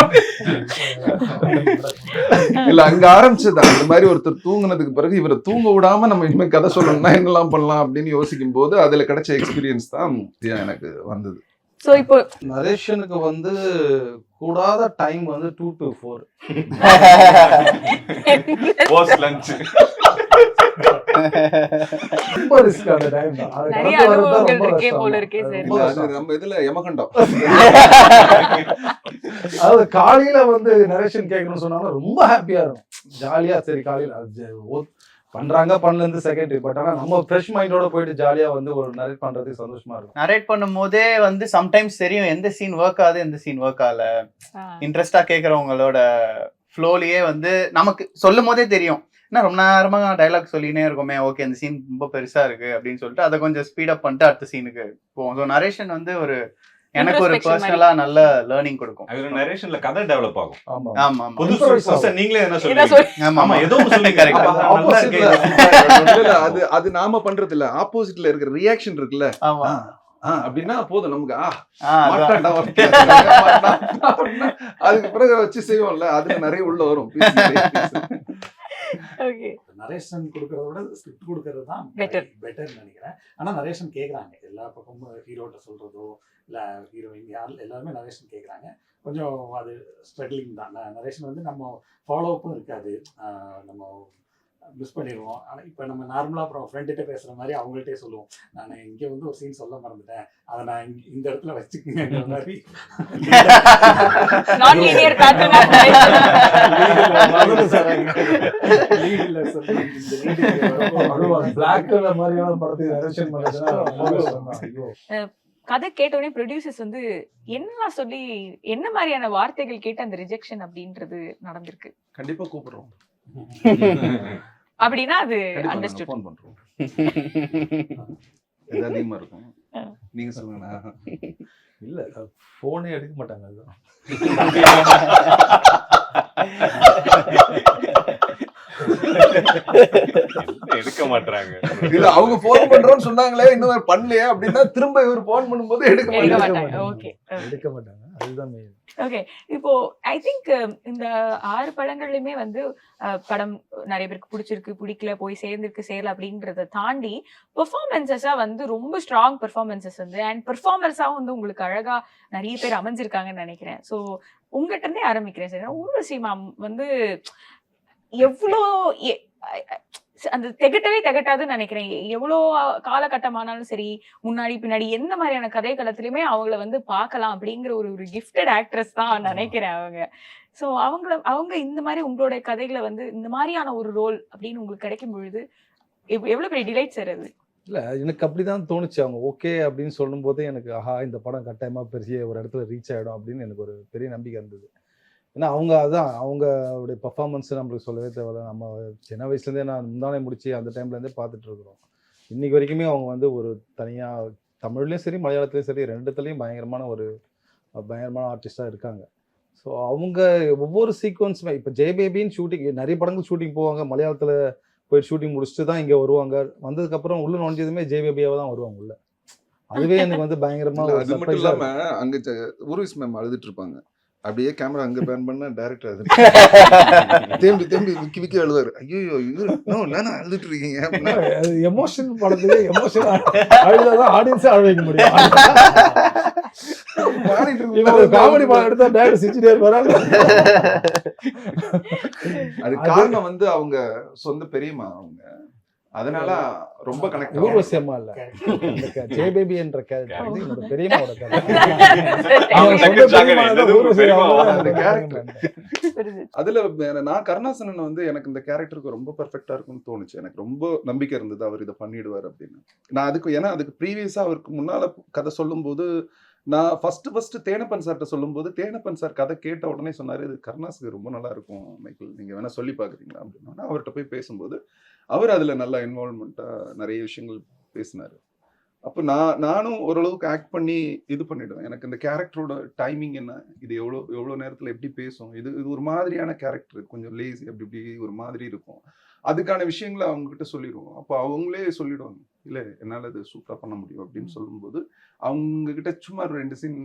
இல்ல அங்க ஆரம்பிச்சது அந்த மாதிரி. ஒருத்தர் தூங்குனதுக்கு பிறகு இவரை தூங்க விடாம நம்ம இனிமே கதை சொல்லணும்னா என்னெல்லாம் பண்ணலாம் அப்படின்னு யோசிக்கும் போது அதுல கிடைச்ச எக்ஸ்பீரியன்ஸ் தான் எனக்கு வந்தது. சோ இப்போ நரேஷனுக்கு வந்து கூடாத டைம் வந்து 2 to 4 போஸ்ட் லஞ்ச். ரொம்ப ரிஸ்க் அந்த டைம் தான். அது நிறைய அனுபவங்கள் இருக்கே போல இருக்கே சார். நம்ம இதுல யமகண்டம். அதாவது காலையில வந்து நரேஷன் கேட்கணும்னு சொன்னாலும் ரொம்ப ஹாப்பியா இருக்கும், ஜாலியா. சரி காலையில பண்றாங்க பண்ணல செகண்டரி, பட் ஆனா நம்ம ஃப்ரெஷ் மைண்டோட போயிட்டு ஜாலியா வந்து ஒரு நரேட் பண்றதுக்கு சந்தோஷமா இருக்கும். நரேட் பண்ணும் போதே வந்து சம்டைம்ஸ் தெரியும் எந்த சீன் ஒர்க் ஆகுது எந்த சீன் ஒர்க் ஆகல. இன்ட்ரெஸ்டா கேட்கறவங்களோட ஃப்ளோலயே வந்து நமக்கு சொல்லும் போதே தெரியும். ஏன்னா ரொம்ப நேரமா டைலாக் சொல்லினே இருக்கோமே, ஓகே இந்த சீன் ரொம்ப பெருசா இருக்கு அப்படின்னு சொல்லிட்டு அதை கொஞ்சம் ஸ்பீடப் பண்ணிட்டு அடுத்த சீனுக்கு போவோம். ஸோ நரேஷன் வந்து ஒரு எனக்கு ஒரு பர்சனலா நல்ல லேர்னிங் கொடுக்கும். அது நரேஷன்ல கதை டெவலப் ஆகும். ஆமா ஆமா புதுசா நீங்களே என்ன சொல்றீங்க? ஆமா ஏதோ சொல்லுங்க. அது நாம பண்றது இல்ல, ஆப்போசிட்ல இருக்கிற ரியாக்ஷன் இருக்குல்ல, ஆமா அப்படின்னா போதும் நமக்கு. அதுக்கு பிறகு வச்சு செய்வோம்ல, அதுல நிறைய உள்ள வரும். நரேஷன் கொடுக்கறத விட ஸ்கிரிப்ட் கொடுக்கறது தான் பெட்டர் நினைக்கிறேன். ஆனா நரேஷன் கேட்கறாங்க, எல்லா பக்கமும் ஹீரோட்ட சொல்றதோ இல்ல ஹீரோயின் எல்லாருமே நரேஷன் கேட்கறாங்க. கொஞ்சம் அது ஸ்ட்ரகிளிங் தான். நரேஷன் வந்து நம்ம ஃபாலோ அப்பும் இருக்காது, நம்ம மிஸ் பண்ணிடுவோம். ஆனால் இப்போ நம்ம நார்மலாக அப்புறம் ஃப்ரெண்ட்கிட்ட பேசுகிற மாதிரி அவங்கள்ட்டே சொல்லுவோம், நான் இங்கே வந்து ஒரு சீன் சொல்ல மறந்துட்டேன், அதை நான் இந்த இடத்துல வச்சுக்கங்கிற மாதிரி. கதை கேட்டோடனே ப்ரொடியூசர்ஸ் வந்து என்னலாம் சொல்லி என்ன மாதிரியான வார்த்தைகள் கேட்டு அந்த ரிஜெக்ஷன் அப்படின்றது நடந்திருக்கு? கண்டிப்பா கூப்பிடுறோம். அப்படின்னா அது அண்டர்ஸ்டுட். ஃபோன் பண்றோம். இது அதிகமா இருக்கும். நீங்க சொல்லுங்கண்ணா. இல்ல போனே எடுக்க மாட்டாங்க. அதுதான் எடுக்க மாட்டாங்க. இல்ல அவங்க போன் பண்றோம்னு சொன்னாங்களே இன்னும் பண்ணலையே அப்படின்னா திரும்ப இவர் போன் பண்ணும்போது எடுக்க மாட்டாங்க. ஓகே எடுக்க மாட்டாங்க. அதுதான் மெயின். ஓகே, இப்போ ஐ திங்க் இந்த 6 படங்கள்லயுமே வந்து படம் நிறைய பேருக்கு பிடிச்சிருக்கு, பிடிக்கல, போய் சேர்ந்துருக்கு, சேரல அப்படின்றத தாண்டி பெர்ஃபார்மன்ஸஸா வந்து ரொம்ப ஸ்ட்ராங் பெர்ஃபார்மன்ஸஸ் வந்து அண்ட் பெர்ஃபார்மர்ஸாவும் வந்து உங்களுக்கு அழகா நிறைய பேர் அமைஞ்சிருக்காங்கன்னு நினைக்கிறேன். ஸோ உங்ககிட்ட இருந்தே ஆரம்பிக்கிறேன் சார். ஊர்வசி மேம் வந்து எவ்வளோ அந்த திகட்டாதுன்னு நினைக்கிறேன். எவ்வளோ காலகட்டமானாலும் சரி, முன்னாடி பின்னாடி எந்த மாதிரியான கதை களத்திலுமே அவங்கள வந்து பார்க்கலாம் அப்படிங்கிற ஒரு கிஃப்டட் ஆக்ட்ரஸ் தான் நினைக்கிறேன் அவங்க. ஸோ அவங்க இந்த மாதிரி உங்களோட கதைகளை வந்து இந்த மாதிரியான ஒரு ரோல் அப்படின்னு உங்களுக்கு கிடைக்கும் பொழுது எவ்வளவு பெரிய டிலைட் சார் அது? இல்லை, எனக்கு அப்படிதான் தோணுச்சு. அவங்க ஓகே அப்படின்னு சொல்லும் போதே எனக்கு ஆஹா இந்த படம் கட்டாயமாக பெரிய ஒரு இடத்துல ரீச் ஆகிடும் அப்படின்னு எனக்கு ஒரு பெரிய நம்பிக்கை இருந்தது. ஏன்னா அவங்க அதான் அவங்களுடைய பர்ஃபார்மன்ஸ் நம்மளுக்கு சொல்லவே தேவையில்ல. நம்ம சின்ன வயசுலேருந்தே நான் முந்தானே முடிச்சு அந்த டைம்லேருந்தே பார்த்துட்டு இருக்கிறோம். இன்னைக்கு வரைக்குமே அவங்க வந்து ஒரு தனியாக தமிழ்லேயும் சரி மலையாளத்துலேயும் சரி ரெண்டுத்துலேயும் பயங்கரமான ஆர்டிஸ்டாக இருக்காங்க. ஸோ அவங்க ஒவ்வொரு சீக்வன்ஸுமே இப்போ ஜெயபேபின்னு ஷூட்டிங் நிறைய படங்கள் ஷூட்டிங் போவாங்க, மலையாளத்தில் போய் ஷூட்டிங் முடிச்சுட்டு தான் இங்கே வருவாங்க. வந்ததுக்கப்புறம் உள்ள நுழைஞ்சதுமே ஜெயபேபியாவை தான் வருவாங்க உள்ள. அதுவே எனக்கு வந்து பயங்கரமாக அது மட்டும் இல்லாம அங்க ஊர்வசி மேம் அழுதுட்டு இருப்பாங்க. அப்படியே கேமரா அங்க பேன் பண்ண டைரக்டர் அது தேம்பி விக்கி அழுவாரு. ஐயோ நானும் அழுதுட்டு இருக்கீங்க. எமோஷன் படத்துக்கு எமோஷன் அழுதான் ஆடியன்ஸே அழ வைக்க முடியும். காமெடி படம் எடுத்தா டைரக்டர் சிரிச்சுட்டே இருப்பாரு. அது காரணம் வந்து அவங்க சொந்த பெரியம்மா அவங்க, அதனால ரொம்ப கனெக்ட். ஊர்வசி அம்மா இல்ல, ஜெயபேபி என்ற கேரக்டர் வந்து என்னோட பெரியம்மாவோட கேரக்டர். அதுல நான் கருணாசனன் வந்து எனக்கு இந்த கேரக்டருக்கு ரொம்ப பெர்ஃபெக்டா இருக்கும்னு தோணுச்சு. எனக்கு ரொம்ப நம்பிக்கை இருந்தது அவர் இதை பண்ணிடுவார் அப்படின்னு. நான் அதுக்கு ப்ரீவியஸா அவருக்கு முன்னால கதை சொல்லும் போது நான் ஃபர்ஸ்ட் தேனப்பன் சார்கிட்ட சொல்லும் போது தேனப்பன் சார் கதை கேட்ட உடனே சொன்னாரு இது கருணாஸுக்கு ரொம்ப நல்லா இருக்கும் மைக்கேல், நீங்க வேணா சொல்லி பாக்குறீங்களா அப்படின்னா அவர்கிட்ட போய் பேசும்போது அவர் அதுல நல்லா இன்வால்வ்மெண்ட்டா நிறைய விஷயங்கள் பேசினாரு. அப்போ நானும் ஓரளவுக்கு ஆக்ட் பண்ணி இது பண்ணிடுவேன். எனக்கு இந்த கேரக்டரோட டைமிங் என்ன, இது எவ்வளோ நேரத்தில் எப்படி பேசும், இது ஒரு மாதிரியான கேரக்டர், கொஞ்சம் லேசி அப்படி ஒரு மாதிரி இருக்கும். அதுக்கான விஷயங்களை அவங்ககிட்ட சொல்லிடுவோம். அப்போ அவங்களே சொல்லிடுவாங்க இல்லை என்னால் அது சூப்பராக பண்ண முடியும் அப்படின்னு சொல்லும்போது அவங்கக்கிட்ட சும்மா 2 சீன்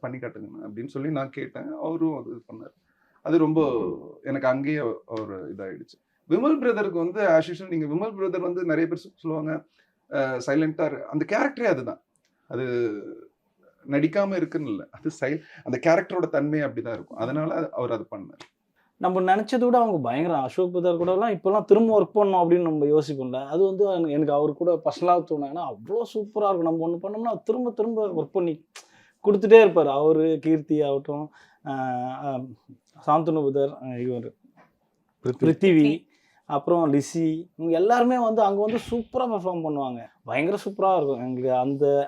பண்ணி காட்டுங்க அப்படின்னு சொல்லி நான் கேட்டேன். அவரும் அது பண்ணார். அது ரொம்ப எனக்கு அங்கேயே ஒரு இதாகிடுச்சு. விமல் பிரதருக்கு வந்து ஆஸ் யூஷுவல் நீங்கள் விமல் பிரதர் வந்து நிறைய பேர் சொல்லுவாங்க சைலண்டாக அந்த கேரக்டரே அதுதான், அது நடிக்காமல் இருக்குன்னு இல்லை, அது அந்த கேரக்டரோட தன்மையே அப்படிதான் இருக்கும். அதனால அவர் அது பண்ணார். நம்ம நினச்சதை விட அவங்க பயங்கரம். அசோக் புதார் கூடலாம் இப்போலாம் திரும்ப ஒர்க் பண்ணோம் அப்படின்னு நம்ம யோசிப்போம்ல, அது வந்து எனக்கு அவர் கூட பர்சனலாக தோணும். ஏன்னா அவ்வளோ சூப்பராக இருக்கும். நம்ம ஒன்று பண்ணோம்னா திரும்ப ஒர்க் பண்ணி கொடுத்துட்டே இருப்பார். அவர் கீர்த்தி ஆகட்டும், சாந்தனு புதர், இவர் பிருத்திவி, அப்புறம் லிசி, இவங்க எல்லாருமே வந்து அங்கே வந்து சூப்பராக பெர்ஃபார்ம் பண்ணுவாங்க. பயங்கர சூப்பராக இருக்கும். எங்களுக்கு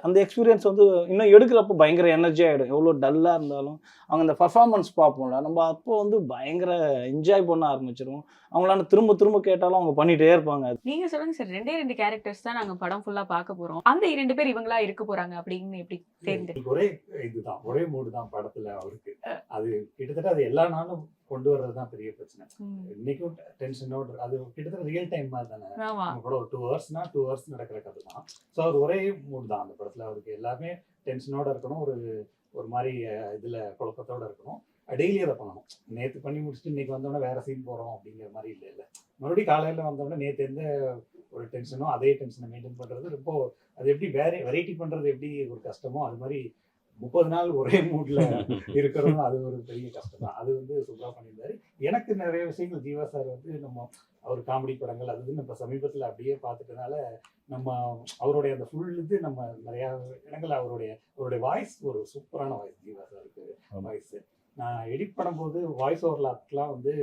அந்த எக்ஸ்பீரியன்ஸ் வந்து இன்னும் எடுக்கிறப்போ பயங்கர எனர்ஜி ஆகிடும். எவ்வளோ டல்லாக இருந்தாலும் அவங்க அந்த பர்ஃபார்மன்ஸ் பார்ப்போம்ல, நம்ம அப்போ வந்து பயங்கர என்ஜாய் பண்ண ஆரம்பிச்சிருவோம். அவங்களால திரும்ப கேட்டாலும் அவங்க பண்ணிகிட்டே இருப்பாங்க. நீங்கள் சொல்லுங்கள் சார், 2 கேரக்டர்ஸ் தான் நாங்கள் படம் ஃபுல்லாக பார்க்க போகிறோம். அந்த 2 பேர் இவங்களா இருக்க போகிறாங்க அப்படின்னு எப்படி தெரிந்து? ஒரே மூடு தான் படத்தில் அவருக்கு. அது கிட்டத்தட்ட அது எல்லா நாளும் கொண்டு வர்றது தான் பெரிய பிரச்சனை. இன்னைக்கும் டென்ஷனோட அது கிட்டத்தட்ட ரியல் டைம் மாதிரி தானே. கூட ஒரு 2 ஹவர்ஸ்னா 2 ஹவர்ஸ் நடக்கிற கதை தான். ஸோ அவர் ஒரே மூட் தான் அந்த படத்தில். அவருக்கு எல்லாமே டென்ஷனோட இருக்கணும், ஒரு மாதிரி இதில் குழப்பத்தோட இருக்கணும். டெய்லி அதை பண்ணணும். நேற்று பண்ணி முடிச்சுட்டு இன்னைக்கு வந்தோடனே வேற சீன் போகிறோம் அப்படிங்கிற மாதிரி இல்லை. மறுபடியும் காலையில் வந்தோடனே நேற்று எந்த ஒரு டென்ஷனோ அதே டென்ஷனை மெயின்டைன் பண்ணுறது ரொம்ப, அது எப்படி வெரைட்டி பண்ணுறது எப்படி ஒரு கஷ்டமோ அது மாதிரி 30 நாள் ஒரே மூட்ல இருக்கிறதும் அது ஒரு பெரிய கஷ்டம் தான். அது வந்து சூப்பராக பண்ணியிருந்தாரு. எனக்கு நிறைய விஷயங்கள் ஜீவா சார் வந்து அவர் காமெடி படங்கள் அது நம்ம சமீபத்தில் அப்படியே பார்த்துட்டனால நம்ம அவருடைய அந்த ஃபுல் இது நம்ம நிறையா இடங்கள் அவருடைய வாய்ஸ் ஒரு சூப்பரான வாய்ஸ் ஜீவா சாருக்கு வாய்ஸ். நான் எடிட் பண்ணும்போது வாய்ஸ் ஓவர் லாக்லாம் வந்து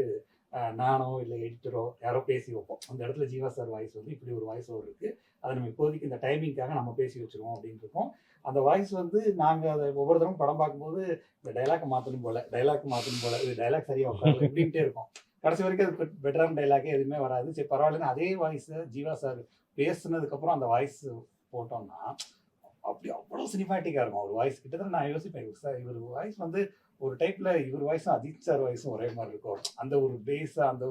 நானோ இல்லை எடிட்டரோ யாரோ பேசி வைப்போம். அந்த இடத்துல ஜீவா சார் வாய்ஸ் வந்து இப்படி ஒரு வாய்ஸ் ஓவர் இருக்குது, அதை நம்ம இப்போதைக்கு இந்த டைமிங்காக நம்ம பேசி வச்சுருவோம் அப்படின்னு இருக்கோம். அந்த வாய்ஸ் வந்து நாங்கள் அதை ஒவ்வொரு தடவை படம் பார்க்கும்போது இந்த டைலாக் மாற்றணும் போல இது டைலாக் சரியாக உட்காந்து எப்படின்ட்டே இருக்கும். கடைசி வரைக்கும் அது பெட்டரான டைலாக்கே எதுவுமே வராது. சரி பரவாயில்லன்னு அதே வாய்ஸை ஜீவா சார் பேசுனதுக்கப்புறம் அந்த வாய்ஸ் போட்டோம்னா அப்படி அவ்வளோ சினிமேட்டிக்காக இருக்கும் ஒரு வாய்ஸ். கிட்டத்தட்ட நான் யோசிப்பேன், சார் இவர் வாய்ஸ் வந்து ஒரு டைப்பில் இவர் வாய்ஸும் அஜித் சார் வாய்ஸும் ஒரே மாதிரி இருக்கும். அந்த ஒரு பேஸாக அந்த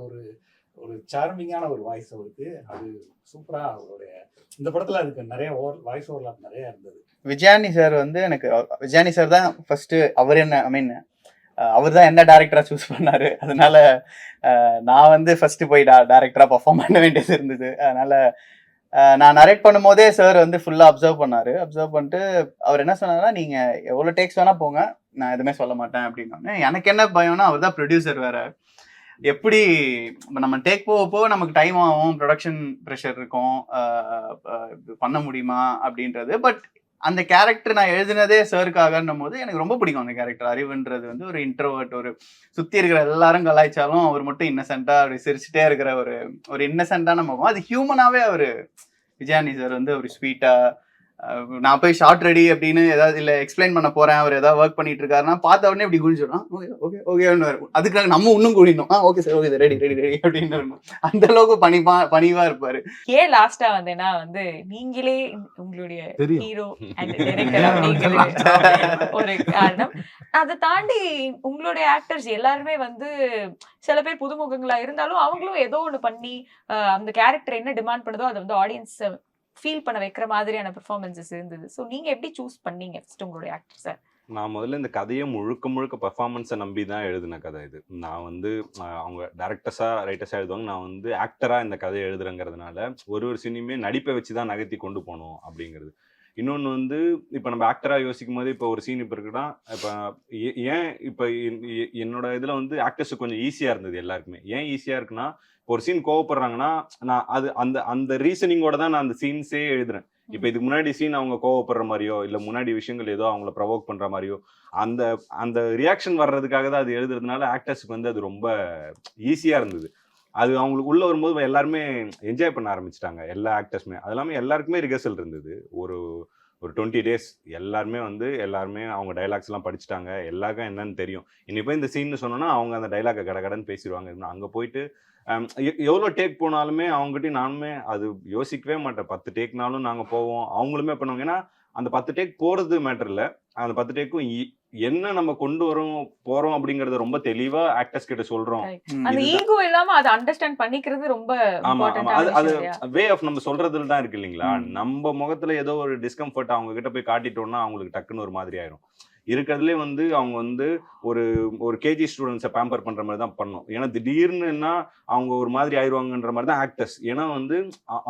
ஒரு சார்மிங்கான ஒரு வாய்ஸ் அவருக்கு. அது சூப்பராக அவருடைய இந்த படத்தில் அதுக்கு நிறைய வாய்ஸ் ஓவர்லாப் நிறையா இருந்தது. விஜயானி சார் வந்து எனக்கு விஜயானி சார் தான் ஃபர்ஸ்ட். அவர் என்ன அவர் தான் என்ன டேரக்டரா சூஸ் பண்ணாரு. அதனால நான் வந்து ஃபர்ஸ்ட் போய் டேரக்டரா பர்ஃபார்ம் பண்ண வேண்டியது இருந்தது. அதனால நான் நரேட் பண்ணும் போதே சார் வந்து ஃபுல்லா அப்சர்வ் பண்ணிட்டு அவர் என்ன சொன்னாருன்னா, நீங்க எவ்வளவு டேக்ஸ் வேணா போங்க, நான் எதுவுமே சொல்ல மாட்டேன் அப்படின்னு. எனக்கு என்ன பயம்னா, அவர் தான் ப்ரொடியூசர் வேற. எப்படி நம்ம டேக் போக நமக்கு டைம் ஆகும், ப்ரொடக்ஷன் ப்ரெஷர் இருக்கும், பண்ண முடியுமா அப்படின்றது. பட் அந்த கேரக்டர் நான் எழுதினதே சாருக்காகன்னும் போது எனக்கு ரொம்ப பிடிக்கும் அந்த கேரக்டர். அறிவுன்றது வந்து ஒரு இன்ட்ரோவர்ட், ஒரு சுற்றி இருக்கிற எல்லாரும் கலாய்ச்சாலும் அவர் மட்டும் இன்னசென்ட்டாக அப்படி சிரிச்சுட்டே இருக்கிற ஒரு இன்னசென்ட்டான முகம். அது ஹியூமனாகவே அவர் விஜயானி சார் வந்து ஒரு ஸ்வீட்டாக, நான் போய் ஷார்ட் ரெடி அப்படின்னு ஏதாவது இல்லை எக்ஸ்பிளைன் பண்ண போகிறேன், அவர் ஏதாவது ஒர்க் பண்ணிட்டு இருக்காருன்னா பார்த்த உடனே இப்படி குளிச்சிடும். ஓகேன்னு அதுக்காக நம்ம இன்னும் குடிக்கணும். ஓகே சார், ஓகே ரெடி அப்படின்னு அந்த அளவுக்கு பணிவா இருப்பாரு. ஏன் லாஸ்டா வந்தேன்னா வந்து நீங்களே உங்களுடைய ஹீரோ அண்ட் டைரக்டர் அப்படிங்கிறது ஒரு காரணம். அதை தாண்டி உங்களுடைய ஆக்டர்ஸ் எல்லாருமே வந்து சில பேர் புதுமுகங்களா இருந்தாலும் அவங்களும் ஏதோ ஒன்று பண்ணி அந்த கேரக்டர் என்ன டிமாண்ட் பண்ணுதோ அதை வந்து ஆடியன்ஸ் ஃபீல் பண்ண வைக்கிற மாதிரியான பெர்ஃபார்மன்ஸஸ் இருந்தது. ஸோ நீங்க எப்படி சூஸ் பண்ணீங்க ஃபர்ஸ்ட் உங்களுடைய ஆக்டர்ஸை? நான் முதல்ல இந்த கதையை முழுக்க பெர்ஃபார்மன்ஸை நம்பி தான் எழுதின கதை இது. நான் வந்து அவங்க டேரக்டர்ஸாக ரைட்டர்ஸாக எழுதுவாங்க, நான் வந்து ஆக்டராக இந்த கதையை எழுதுறேங்கிறதுனால ஒரு சினிமே நடிப்பை வச்சு தான் நகர்த்தி கொண்டு போகணும் அப்படிங்கிறது. இன்னொன்று வந்து இப்போ நம்ம ஆக்டராக யோசிக்கும் போது இப்போ ஒரு சீன் இப்போ இருக்குன்னா, இப்போ ஏன் இப்போ என்னோட இதில் வந்து ஆக்டர்ஸுக்கு கொஞ்சம் ஈஸியாக இருந்தது எல்லாருக்குமே. ஏன் ஈஸியாக இருக்குன்னா, இப்போ ஒரு சீன் கோவப்படுறாங்கன்னா நான் அது அந்த ரீசனிங்கோட தான் நான் அந்த சீன்ஸே எழுதுறேன். இப்போ இதுக்கு முன்னாடி சீன் அவங்க கோவப்படுற மாதிரியோ இல்லை முன்னாடி விஷயங்கள் ஏதோ அவங்கள ப்ரொவோக் பண்ணுற மாதிரியோ அந்த ரியாக்ஷன் வர்றதுக்காக தான் அது எழுதுறதுனால ஆக்டர்ஸுக்கு வந்து அது ரொம்ப ஈஸியாக இருந்தது. அது அவங்களுக்கு உள்ள வரும்போது எல்லாருமே என்ஜாய் பண்ண ஆரம்பிச்சிட்டாங்க, எல்லா ஆக்டர்ஸுமே. அது இல்லாமல் எல்லாருக்குமே ரிஹர்சல் இருந்தது. ஒரு 20 days எல்லாருமே அவங்க டைலாக்ஸ்லாம் படிச்சுட்டாங்க, எல்லாருக்கும் என்னன்னு தெரியும். இனி போய் இந்த சீன் சொன்னோன்னா அவங்க அந்த டைலாக்கை கடகடன்னு பேசிடுவாங்க. அங்கே போயிட்டு எவ்வளோ டேக் போனாலுமே அவங்ககிட்ட நானுமே அது யோசிக்கவே மாட்டேன். 10 டேக்னாலும் நாங்கள் போவோம், அவங்களுமே பண்ணுவாங்க. ஏன்னா அந்த 10 டேக் போகிறது மேட்டர் இல்லை, அந்த 10 டேக்கும் என்ன நம்ம கொண்டு போறோம் அப்படிங்கறத ரொம்ப தெளிவா ஆக்டர்ஸ் கிட்ட சொல்றோம். அந்த ஈகோ இல்லாம அதை அண்டர்ஸ்டாண்ட் பண்ணிக்கிறது ரொம்ப இம்பார்ட்டன்ட். அது வே ஆஃப் நம்ம சொல்றதுல தான் இருக்கு இல்லைங்களா. நம்ம முகத்துல ஏதோ ஒரு டிஸ்கம்ஃபர்ட் அவங்க கிட்ட போய் காட்டிட்டோம்னா அவங்களுக்கு டக்குன்னு ஒரு மாதிரி ஆயிரும். இருக்கிறதுலே வந்து அவங்க வந்து ஒரு கேஜி ஸ்டூடெண்ட்ஸை பேம்பர் பண்ற மாதிரி தான் பண்ணணும். ஏன்னா திடீர்னுன்னா அவங்க ஒரு மாதிரி ஆயிடுவாங்கன்ற மாதிரி தான் ஆக்டர்ஸ். ஏன்னா வந்து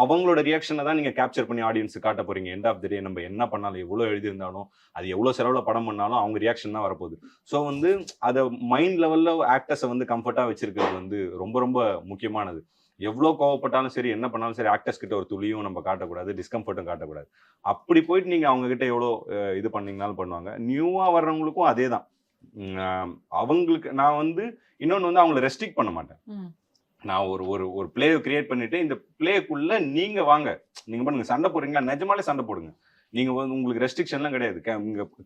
அவங்களோட ரியாக்ஷனை தான் நீங்க கேப்சர் பண்ணி ஆடியன்ஸுக்கு காட்ட போறீங்க. எண்ட் ஆஃப் தி டே நம்ம என்ன பண்ணாலும் எவ்வளோ எழுதியிருந்தாலும் அது எவ்வளோ செலவில் படம் பண்ணாலும் அவங்க ரியாக்ஷன் தான் வரப்போகுது. ஸோ வந்து அதை மைண்ட் லெவலில் ஆக்டர்ஸை வந்து கம்ஃபர்ட்டாக வச்சிருக்கிறது வந்து ரொம்ப ரொம்ப முக்கியமானது. எவ்வளோ கோவப்பட்டாலும் சரி, என்ன பண்ணாலும் சரி, ஆக்டர்ஸ் கிட்ட ஒரு துளியும் நம்ம காட்டக்கூடாது, டிஸ்கம்ஃபர்ட்டும் காட்டக்கூடாது. அப்படி போயிட்டு நீங்கள் அவங்க கிட்ட எவ்வளோ இது பண்ணீங்கனாலும் பண்ணுவாங்க. நியூவாக வர்றவங்களுக்கும் அதே தான். அவங்களுக்கு நான் வந்து இன்னொன்று வந்து அவங்கள ரெஸ்ட்ரிக்ட் பண்ண மாட்டேன். நான் ஒரு பிளேயை கிரியேட் பண்ணிட்டு இந்த பிளேக்குள்ள நீங்கள் வாங்க, நீங்கள் பண்ணுங்க. சண்டை போடுறீங்களா, நிஜமாலே சண்டை போடுங்க. நீங்க வந்து உங்களுக்கு ரெஸ்ட்ரிக்ஷன்லாம் கிடையாது.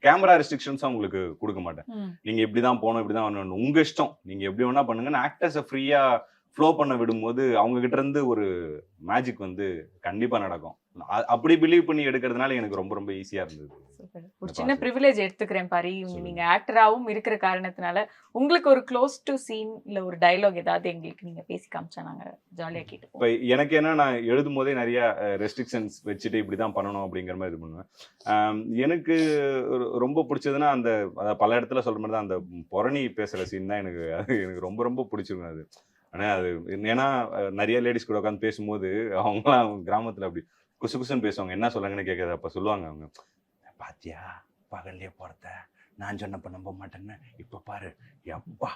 கேமரா ரெஸ்ட்ரிக்ஷன்ஸும் உங்களுக்கு கொடுக்க மாட்டேன். நீங்க இப்படிதான் போகணும், இப்படிதான் வரணும், உங்க இஷ்டம், நீங்க எப்படி வேணா பண்ணுங்க. ஆக்டர்ஸை ஃப்ரீயா ஃப்ளோ பண்ண விடும்போது அவங்க கிட்ட இருந்து ஒரு மேஜிக் வந்து கண்டிப்பா நடக்கும். அப்படி பிலீவ் பண்ணி எடுக்கிறதுனால எனக்கு ரொம்ப ரொம்ப ஈஸியா இருந்தது. ஒரு சின்ன ப்ரிவிலேஜ் எடுத்துக்கிறேன் பாரி, நீங்க ஆக்டராகவும் இருக்கிற காரணத்தினால உங்களுக்கு ஒரு க்ளோஸ் டு சீன் இல்ல ஒரு டயலாக் ஏதாவது எங்களுக்கு நீங்க பேசி காமிச்சா நாங்க ஜாலியா கேட்டு. இப்போ எனக்கு என்ன, நான் எழுதும் போதே நிறைய ரெஸ்ட்ரிக்ஷன்ஸ் வச்சுட்டு இப்படிதான் பண்ணணும் அப்படிங்கிற மாதிரி இது பண்ணுவேன். எனக்கு ரொம்ப பிடிச்சதுன்னா அந்த பல இடத்துல சொல்ற மாதிரி தான் அந்த புரணி பேசுற சீன் தான் எனக்கு ரொம்ப ரொம்ப பிடிச்சிருக்கும். அது ஆனால் அது ஏன்னா நிறைய லேடிஸ் கூட உட்காந்து பேசும்போது அவங்களாம் கிராமத்தில் அப்படி குசு குசுன்னு பேசுவாங்க. என்ன சொல்றாங்கன்னு கேட்காது. அப்போ சொல்லுவாங்க அவங்க, பாத்தியா பகல்லே போறத நான் சொன்னப்ப நம்ப மாட்டேன்னு, இப்போ பாரு எப்பா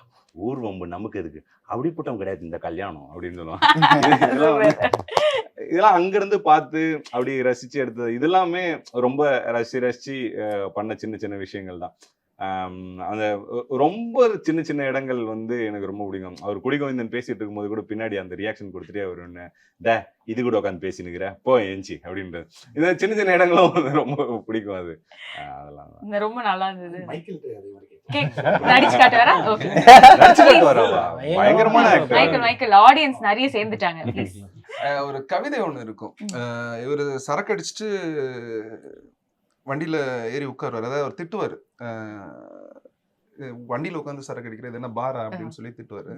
ஊர் வம்பு நமக்கு எதுக்கு, அப்படிப்பட்டவங்க கிடையாது இந்த கல்யாணம் அப்படின்னு சொல்லுவாங்க. இதெல்லாம் அங்கிருந்து பார்த்து அப்படி ரசிச்சு எடுத்தது. இதெல்லாமே ரொம்ப ரசிச்சு பண்ண சின்ன சின்ன விஷயங்கள் தான். அந்த ரொம்ப சின்ன சின்ன இடங்கள் வந்து எனக்கு ரொம்ப பிடிக்கும். அவர் குடிகோவிந்தன் பேசிட்டு இருக்கும்போது கூட பின்னாடி அந்த ரியாக்ஷன் கொடுத்துட்டே அவர் ஒன்று இது கூட உட்காந்து பேசினுக்கிற போ ஏஞ்சி அப்படின்றது. இந்த சின்ன சின்ன இடங்களும் வந்து ரொம்ப பிடிக்கும். அது அதெல்லாம் ரொம்ப நல்லா இருந்தது. மைக்கேல் அதே மாதிரி நடிச்சு காட்டுவாரா? ஓகே, பயங்கரமான மைக்கேல் ஆடியன்ஸ் நிறைய சேர்ந்துட்டாங்க. ப்ளீஸ். ஒரு கவிதை ஒண்ணு இருக்கும். இவர் சரக்கு அடிச்சுட்டு வண்டியில ஏறி உட்காருவார். அதாவது அவர் திட்டுவார், வண்டியில உட்காந்து சரக்கு அடிக்கிறது என்ன பாரா அப்படின்னு சொல்லி திட்டுவாரு.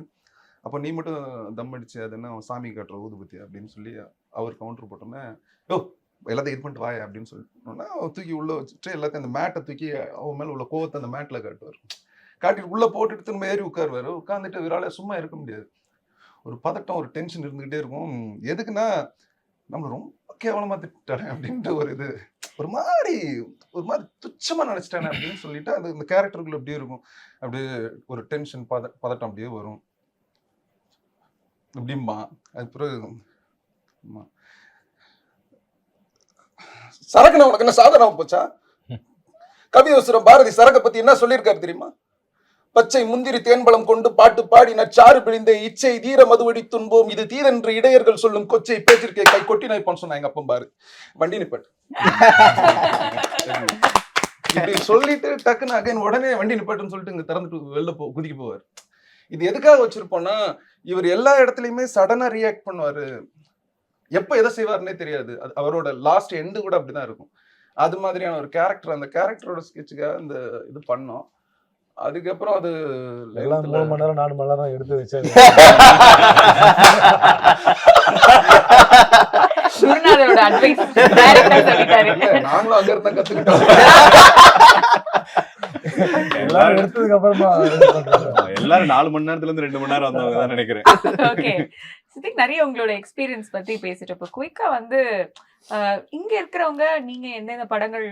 அப்போ நீ மட்டும் தம் அடிச்சு அது என்ன சாமி காட்டுற ஊதுபத்தி அப்படின்னு சொல்லி அவர் கவுண்டர் போட்டோன்னே, யோ எல்லாத்தையும் இது பண்ணிட்டு வாய அப்படின்னு சொல்லிட்டோன்னா அவர் தூக்கி உள்ள வச்சுட்டு எல்லாத்தையும் அந்த மேட்டை தூக்கி அவன் மேல உள்ள கோவத்தை அந்த மேட்ல காட்டுவார். காட்டிட்டு உள்ள போட்டுட்டு திரும்ப ஏறி உட்காருவாரு. உட்காந்துட்டு இவரால சும்மா இருக்க முடியாது. ஒரு பதட்டம், ஒரு டென்ஷன் இருந்துகிட்டே இருக்கும். எதுக்குன்னா நம்மள ரொம்ப கேவலமா திட்டானே அப்படின்ட்டு ஒரு இது, ஒரு மாதிரி துச்சமா நினைச்சிட்டானே அப்படின்னு சொல்லிட்டு அது இந்த கேரக்டருக்குள்ள அப்படியே இருக்கும். அப்படியே ஒரு டென்ஷன், பதட்டம் அப்படியே வரும். அப்படிமா அது பிறகு சரக்குனா உனக்கு என்ன சாதாரணமா போச்சா? கவியோசுரம் பாரதி சரக்கை பத்தி என்ன சொல்லியிருக்காரு தெரியுமா? பச்சை முந்திரி தேன்பழம் கொண்டு பாட்டு பாடி நச்சாறு பிழிந்த இச்சை தீர மதுவடி துன்போம் இது தீரென்று இடையர்கள் சொல்லும் கொச்சை பேச்சிருக்கே கை கொட்டி நாய்ப்பான்னு சொன்னா எங்க அப்பா பாரு. வண்டி நிப்பாட்டு இப்படி சொல்லிட்டு டக்குன்னு அகைன் உடனே வண்டி நிப்பாட்டுன்னு சொல்லிட்டு இங்க திறந்துட்டு வெளில குதிக்க போவார். இது எதுக்காக வச்சிருப்போம்னா இவர் எல்லா இடத்துலயுமே சடனா ரியாக்ட் பண்ணுவாரு. எப்ப எதை செய்வாருன்னே தெரியாது. அது அவரோட லாஸ்ட் எண்டு கூட அப்படிதான் இருக்கும். அது மாதிரியான ஒரு கேரக்டர், அந்த கேரக்டரோட ஸ்கெட்சுக்காக அந்த இது பண்ணோம். அதுக்கப்புறம் அது 3 மணி நேரம் 4 மணி நேரம் எடுத்து வச்சாரு. நாங்களும் அங்க இருந்தா கத்துக்கிட்டோம். எல்லாரும் எடுத்ததுக்கு அப்புறமா எல்லாரும் 4 மணி நேரத்துல இருந்து 2 மணி நேரம் வந்தவங்க தான் நினைக்கிறேன். ஓகே, சித்திக் நிறைய உங்களோட எக்ஸ்பீரியன்ஸ் பத்தி பேசிட்டு இப்போ குயிக்கா வந்து இங்க இருக்கிறவங்க நீங்க எந்தெந்த படங்கள்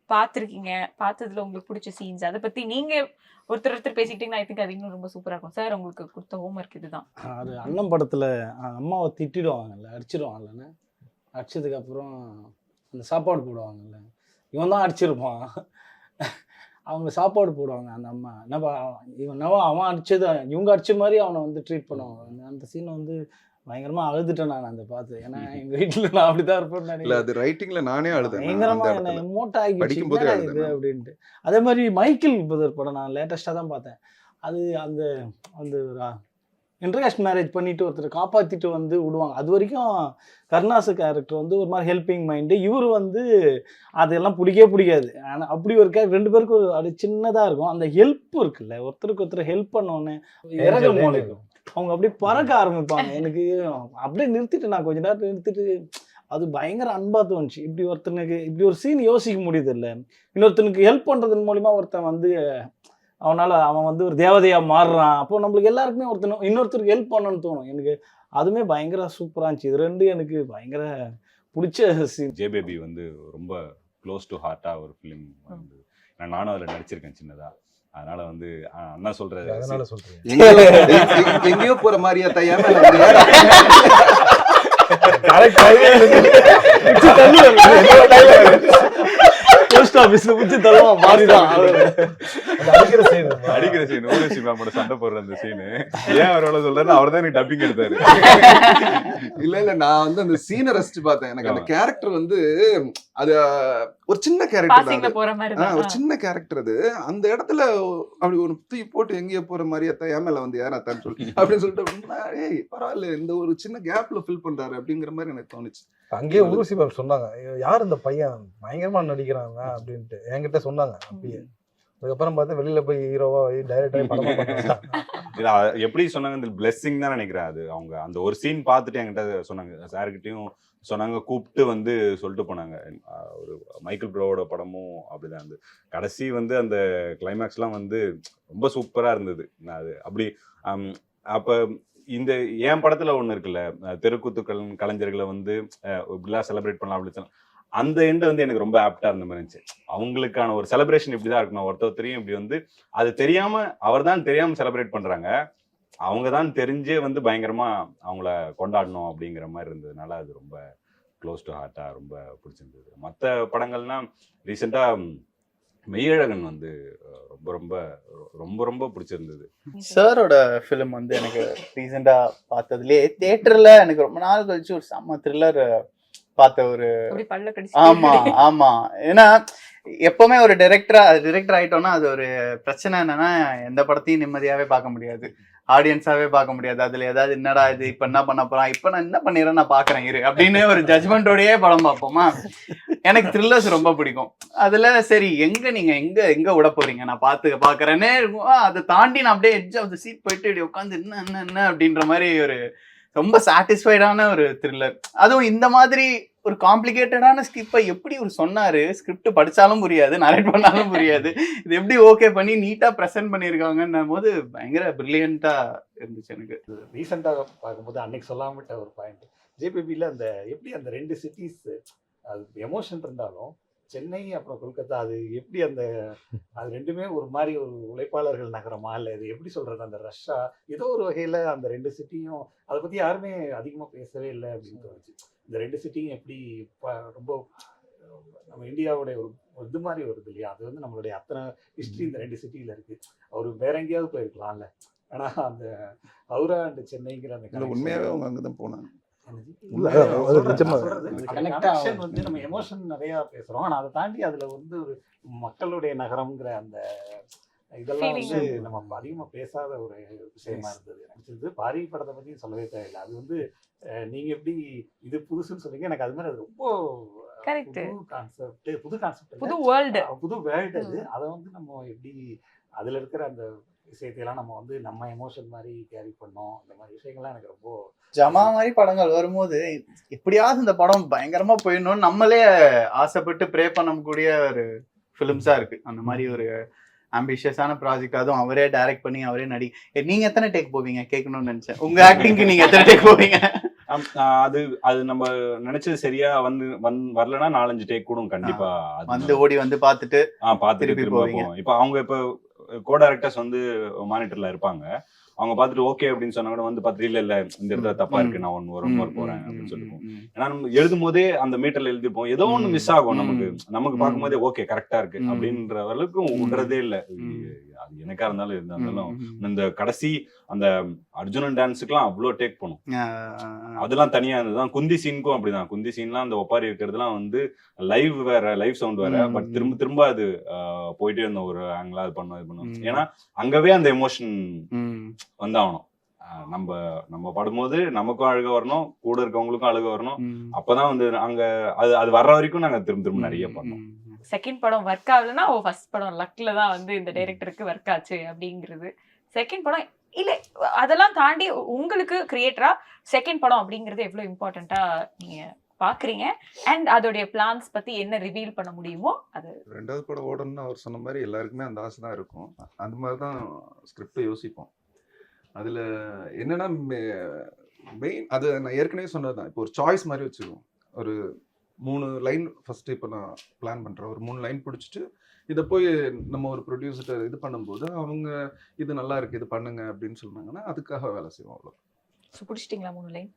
பார்த்துருக்கீங்க, பார்த்ததுல உங்களுக்கு பிடிச்ச சீன்ஸ் அதை பத்தி நீங்க ஒருத்தர் பேசிக்கிட்டீங்கன்னா ஐ திங்க் அது இன்னும் ரொம்ப சூப்பரா இருக்கும். சார் உங்களுக்கு கொடுத்த ஹோம்ஒர்க் இதுதான். அது அண்ணன் படத்துல அம்மாவை திட்டிடுவாங்கல்ல, அடிச்சிடுவாங்கல்ல, அடிச்சதுக்கு அப்புறம் அந்த சாப்பாடு போடுவாங்கல்ல, இவன் தான் அடிச்சிருப்பான், அவங்க சாப்பாடு போடுவாங்க அந்த அம்மா, என்னப்பா இவன் அவன் அடிச்சது இவங்க அடிச்ச மாதிரி அவனை வந்து ட்ரீட் பண்ணுவாங்க. அந்த சீனை வந்து பயங்கரமா அழுதுட்டேன் நான் அந்த பார்த்து. ஏன்னா எங்க வீட்டுல நான் அப்படிதான் இருப்பேன். அது ரைட்டிங்ல நானே அழுதேன். பயங்கரமா என்ன எமோட் ஆகிடுச்சு இது அப்படின்ட்டு. அதே மாதிரி மைக்கேல் பிரதர் படம் நான் லேட்டஸ்டா தான் பார்த்தேன். அது அந்த அந்த இன்டர்காஸ்ட் மேரேஜ் பண்ணிட்டு ஒருத்தர் காப்பாத்திட்டு வந்து விடுவாங்க. அது வரைக்கும் கருணாசு கேரக்டர் வந்து ஒரு மாதிரி ஹெல்பிங் மைண்டு, இவர் வந்து அதெல்லாம் பிடிக்காது. ஆனால் அப்படி ஒரு ரெண்டு பேருக்கும் அது சின்னதா இருக்கும். அந்த ஹெல்ப் இருக்குல்ல, ஒருத்தருக்கு ஒருத்தர் ஹெல்ப் பண்ணோன்னே இறகு மூலிக்கும் அவங்க அப்படியே பறக்க ஆரம்பிப்பாங்க. எனக்கு அப்படியே நிறுத்திட்டு நான் கொஞ்ச நேரம் நிறுத்திட்டு அது பயங்கர அன்பா தோணுச்சு. இப்படி ஒருத்தனுக்கு இப்படி ஒரு சீன் யோசிக்க முடியுது இல்லை, இன்னொருத்தனுக்கு ஹெல்ப் பண்றதன் மூலியமா ஒருத்தன் வந்து அவன் வந்து ஒரு தேவதையா மாறுறான். அப்போ நம்மளுக்கு எல்லாருக்குமே இன்னொருத்தருக்கு ஹெல்ப் பண்ணணும்னு தோணும். எனக்கு அதுவுமே பயங்கர சூப்பரா இருந்துச்சு. இது ரெண்டும் எனக்கு பயங்கர பிடிச்ச சீன். ஜே பேபி வந்து ரொம்ப க்ளோஸ் டு ஹார்ட்டா ஒரு ஃபிலிம் வந்து நானும் அதில் நடிச்சிருக்கேன் சின்னதா. அதனால வந்து அண்ணா சொல்றது அதனால சொல்றேன், எங்கேயோ போற மாதிரியா தையாம போஸ்ட் ஆபீஸ்ல முடிச்சு தள்ளுவான் மாறிதான் அடிக்கிற சீன் ஊர்வசி மேமோட சண்டை போடுற அந்த சீனு ஏன் அவரோட சொல்றாரு, அவர் தான் எனக்கு டப்பிங் எடுத்தாரு. இல்ல நான் வந்து அந்த சீனை ரசிச்சு பார்த்தேன். எனக்கு அந்த கேரக்டர் வந்து அது ஒரு சின்ன கேரக்டர், ஒரு சின்ன கேரக்டர். அது அந்த இடத்துல அப்படி ஒரு தூக்கி போட்டு எங்கேயோ போற மாதிரி என் மேல வந்து ஏறாத்தான்னு சொல்லி அப்படின்னு சொல்லிட்டு ஏய் பரவாயில்ல இந்த ஒரு சின்ன கேப்ல ஃபில் பண்றாரு அப்படிங்கிற மாதிரி எனக்கு தோணுச்சு. அங்கேயே ஊர்வசி மேம் சொன்னாங்க, யார் இந்த பையன் பயங்கரமா நடிக்கிறாங்க அப்படின்ட்டு என்கிட்ட சொன்னாங்க. அப்பயே அதுக்கப்புறம் பார்த்தா வெளியில போய் ஹீரோவா டைரக்டா படமா பண்ணாங்க. எப்படி சொன்னாங்க, இந்த பிளெஸிங் தான் நினைக்கிறேன். அது அவங்க அந்த ஒரு சீன் பார்த்துட்டு என்கிட்ட சொன்னாங்க, சார்கிட்டையும் சொன்னாங்க, கூப்பிட்டு வந்து சொல்லிட்டு போனாங்க. ஒரு மைக்கேல் ப்ரோவோட படமும் அப்படிதான் இருந்தது. கடைசி வந்து அந்த கிளைமேக்ஸ்லாம் வந்து ரொம்ப சூப்பரா இருந்தது. அது அப்படி அப்ப இந்த என் படத்துல ஒண்ணு இருக்குல்ல, தெருக்கூத்து கலைஞர்களை வந்து இப்படிலாம் செலிப்ரேட் பண்ணலாம் அப்படி அந்த எண்டை வந்து எனக்கு ரொம்ப ஆப்டா இருந்த மாதிரி இருந்துச்சு. அவங்களுக்கான ஒரு செலிப்ரேஷன் இப்படிதான் இருக்கணும், ஒருத்தரையும் இப்படி வந்து அது தெரியாம அவர் தான் தெரியாம செலிப்ரேட் பண்றாங்க, அவங்க தான் தெரிஞ்சே வந்து பயங்கரமா அவங்கள கொண்டாடணும் அப்படிங்கிற மாதிரி இருந்ததுனால அது ரொம்ப க்ளோஸ் டு ஹார்ட்டா ரொம்ப பிடிச்சிருந்தது. மற்ற படங்கள்னா ரீசெண்டா மெய்யழகன் வந்து ரொம்ப ரொம்ப ரொம்ப ரொம்ப பிடிச்சிருந்தது. சாரோட ஃபிலிம் வந்து எனக்கு ரீசெண்டா பார்த்ததுலேயே தியேட்டர்ல எனக்கு ரொம்ப நாள் கழிச்சு ஒரு செம்ம த்ரில்லர் பார்த்த ஒரு ஆமா ஆமா. ஏன்னா எப்பவுமே ஒரு டிரெக்டர் ஆயிட்டோம்னா அது ஒரு பிரச்சனை என்னன்னா எந்த படத்தையும் நிம்மதியாவே பார்க்க முடியாது, ஆடியன்ஸாவே பார்க்க முடியாது. அதுல ஏதாவது என்னடா இது இப்ப என்ன பண்ண போறான், இப்ப நான் என்ன பண்ணிடுறேன், நான் பாக்குறேன் இரு அப்படின்னு ஒரு ஜட்மெண்டோடயே படம் பார்ப்போமா. எனக்கு த்ரில்லர்ஸ் ரொம்ப பிடிக்கும். அதுல சரி நீங்க எங்க விட போறீங்க, நான் பாக்குறேன்னே இருக்கும். அதை தாண்டி நான் அப்படியே எட்ஜ் ஆஃப் த சீட் போயிட்டு இப்படி உட்காந்து என்ன அப்படின்ற மாதிரி ஒரு ரொம்ப சாட்டிஸ்ஃபைடான ஒரு த்ரில்லர். அதுவும் இந்த மாதிரி ஒரு காம்ப்ளிகேட்டடான ஸ்கிரிப்டை எப்படி ஒரு சொன்னாரு, ஸ்கிரிப்ட் படிச்சாலும் புரியாது, நரேட் பண்ணாலும் புரியாது, இது எப்படி ஓகே பண்ணி நீட்டா ப்ரெசென்ட் பண்ணியிருக்காங்கன்னும் போது பயங்கர பிரில்லியண்டா இருந்துச்சு எனக்கு. ரீசெண்டாக பார்க்கும்போது அன்னைக்கு சொல்லாமட்ட ஒரு பாயிண்ட், ஜேபிபியில் அந்த எப்படி அந்த 2 சிட்டிஸ் அது எமோஷன் இருந்தாலும் சென்னை அப்புறம் கொல்கத்தா அது எப்படி அது ரெண்டுமே ஒரு மாதிரி ஒரு உழைப்பாளர்கள் நகரமா இல்லை, இது எப்படி சொல்றது, அந்த ரஷ்ஷா ஏதோ ஒரு வகையில் அந்த 2 சிட்டியும் அதை பற்றி யாருமே அதிகமாக பேசவே இல்லை அப்படின்னு தோணுச்சு. இந்த 2 சிட்டியும் எப்படி ரொம்ப நம்ம இந்தியாவுடைய ஒரு இது மாதிரி வருது இல்லையா, அது வந்து நம்மளுடைய அத்தனை ஹிஸ்ட்ரி இந்த 2 சிட்டியில் இருக்குது. அவர் வேற எங்கேயாவது போயிருக்கலாம்ல, ஆனால் அந்த ஹவுரா அண்ட் சென்னைங்கிற அந்த உண்மையாகவே அவங்க அங்கே தான் போனாங்க. வந்து நம்ம எமோஷன் நிறைய பேசுறோம், ஆனா அதை தாண்டி அதுல வந்து ஒரு மக்களுடைய நகரம்ங்கிற அந்த இதெல்லாம் வந்து நம்ம அதிகமா பேசாத ஒரு விஷயமா இருந்தது. எனக்கு பாரி படத்தை பத்தி சொல்லவே தேவையில்லை. அது வந்து நீங்க எப்படி இது புதுசுன்னு சொல்றீங்க, எனக்கு அது மாதிரி அது ரொம்ப புது கான்செப்ட் புது வேர்ல்டு அது. அதை வந்து நம்ம எப்படி அதுல இருக்கிற அந்த விஷயத்தையெல்லாம் நம்ம வந்து நம்ம எமோஷன் மாதிரி கேரி பண்ணோம், இந்த மாதிரி விஷயங்கள்லாம் எனக்கு ரொம்ப ஜமா மாதிரி படங்கள் வரும்போது எப்படியாவது இந்த படம் பயங்கரமா போயிடணும்னு நம்மளே ஆசைப்பட்டு ப்ரே பண்ணக்கூடிய ஒரு ஃபிலிம்ஸா இருக்கு. அந்த மாதிரி ஒரு ஆம்பிஷியஸான ப்ராஜெக்ட், அதுவும் அவரே டைரக்ட் பண்ணி அவரே நீங்க எத்தனை டேக் போவீங்க கேட்கணும்னு நினைச்சேன். உங்க ஆக்டிங்க்கு நீங்க எத்தனை டேக் போவீங்க? அது நம்ம நினைச்சது சரியா வரலன்னா 4-5 டேக் கூட கண்டிப்பா வந்து ஓடி வந்து பார்த்துட்டு திருப்பி போவோம். இப்ப அவங்க கோ டைரக்டர்ஸ் வந்து மானிட்டர்ல இருப்பாங்க, அவங்க பார்த்துட்டு ஓகே அப்படின்னு சொன்னா கூட வந்து பார்த்துட்டு இல்ல இந்த இடத்துல தப்பா இருக்கு, நான் ஒன்று போறேன் அப்படின்னு சொல்லிப்போம். ஏன்னா நம்ம எழுதும் போதே அந்த மீட்டர்ல எழுதிருப்போம், ஏதோ ஒண்ணு மிஸ் ஆகும் நமக்கு பார்க்கும் போதே ஓகே கரெக்டா இருக்கு அப்படின்ற அளவுக்கு விடுறதே இல்லை. அது எனக்கா இருந்தாலும் இந்த கடைசி அந்த அர்ஜுனன் டான்ஸுக்குலாம் அவ்வளோ டேக் பண்ணும், அதெல்லாம் தனியா இருந்ததுதான். குந்தி சீனுக்கும் அப்படிதான், குந்தி சீன்லாம் அந்த ஒப்பாரி வைக்கிறதுலாம் வந்து லைவ் சவுண்ட் வேற, பட் திரும்ப அது போயிட்டே இருந்தோம் ஒரு ஆங்கிளா அது பண்ணும். ஏன்னா அங்கவே அந்த எமோஷன் வந்தாகணும். நம்ம படும்போது நமக்கும் அழுக வரணும், கூட இருக்கவங்களுக்கும் அழுக வரணும். அப்பதான் வந்து அங்க அது வர்ற வரைக்கும் நாங்க திரும்ப நிறைய பண்ணோம். செகண்ட் படம் ஒர்க் ஆகலன்னா ஃபர்ஸ்ட் படம் லக்ல தான் வந்து இந்த டைரக்டருக்கு ஒர்க் ஆச்சு அப்படிங்கிறது. செகண்ட் படம் இல்ல அதெல்லாம் தாண்டி உங்களுக்கு கிரியேட்டரா செகண்ட் படம் அப்படிங்கிறது எவ்வளவு இம்பார்ட்டண்டா நீங்க பாக்குறீங்க, அண்ட் அதோடைய பிளான்ஸ் பத்தி என்ன ரிவீல் பண்ண முடியுமோ அது. 2வது படம் ஓடணும்னு அவர் சொன்ன மாதிரி எல்லாருக்குமே அந்த ஆசை தான் இருக்கும். அந்த மாதிரிதான் ஸ்கிரிப்டை யோசிப்போம். அதுல என்னன்னா மெயின் அது நான் ஏற்கனவே சொன்னதுதான். இப்போ ஒரு சாய்ஸ் மாதிரி வச்சுக்குவோம். ஒரு 3 லைன் ஃபர்ஸ்ட் இப்போ நான் பிளான் பண்றேன். ஒரு 3 லைன் பிடிச்சிட்டு இதை போய் நம்ம ஒரு ப்ரொடியூசர்கிட்ட இது பண்ணும்போது அவங்க இது நல்லா இருக்கு இது பண்ணுங்க அப்படின்னு சொன்னாங்கன்னா அதுக்காக வேலை செய்வோம். அவ்வளோ. பிடிச்சிட்டிங்களா 3 லைன்?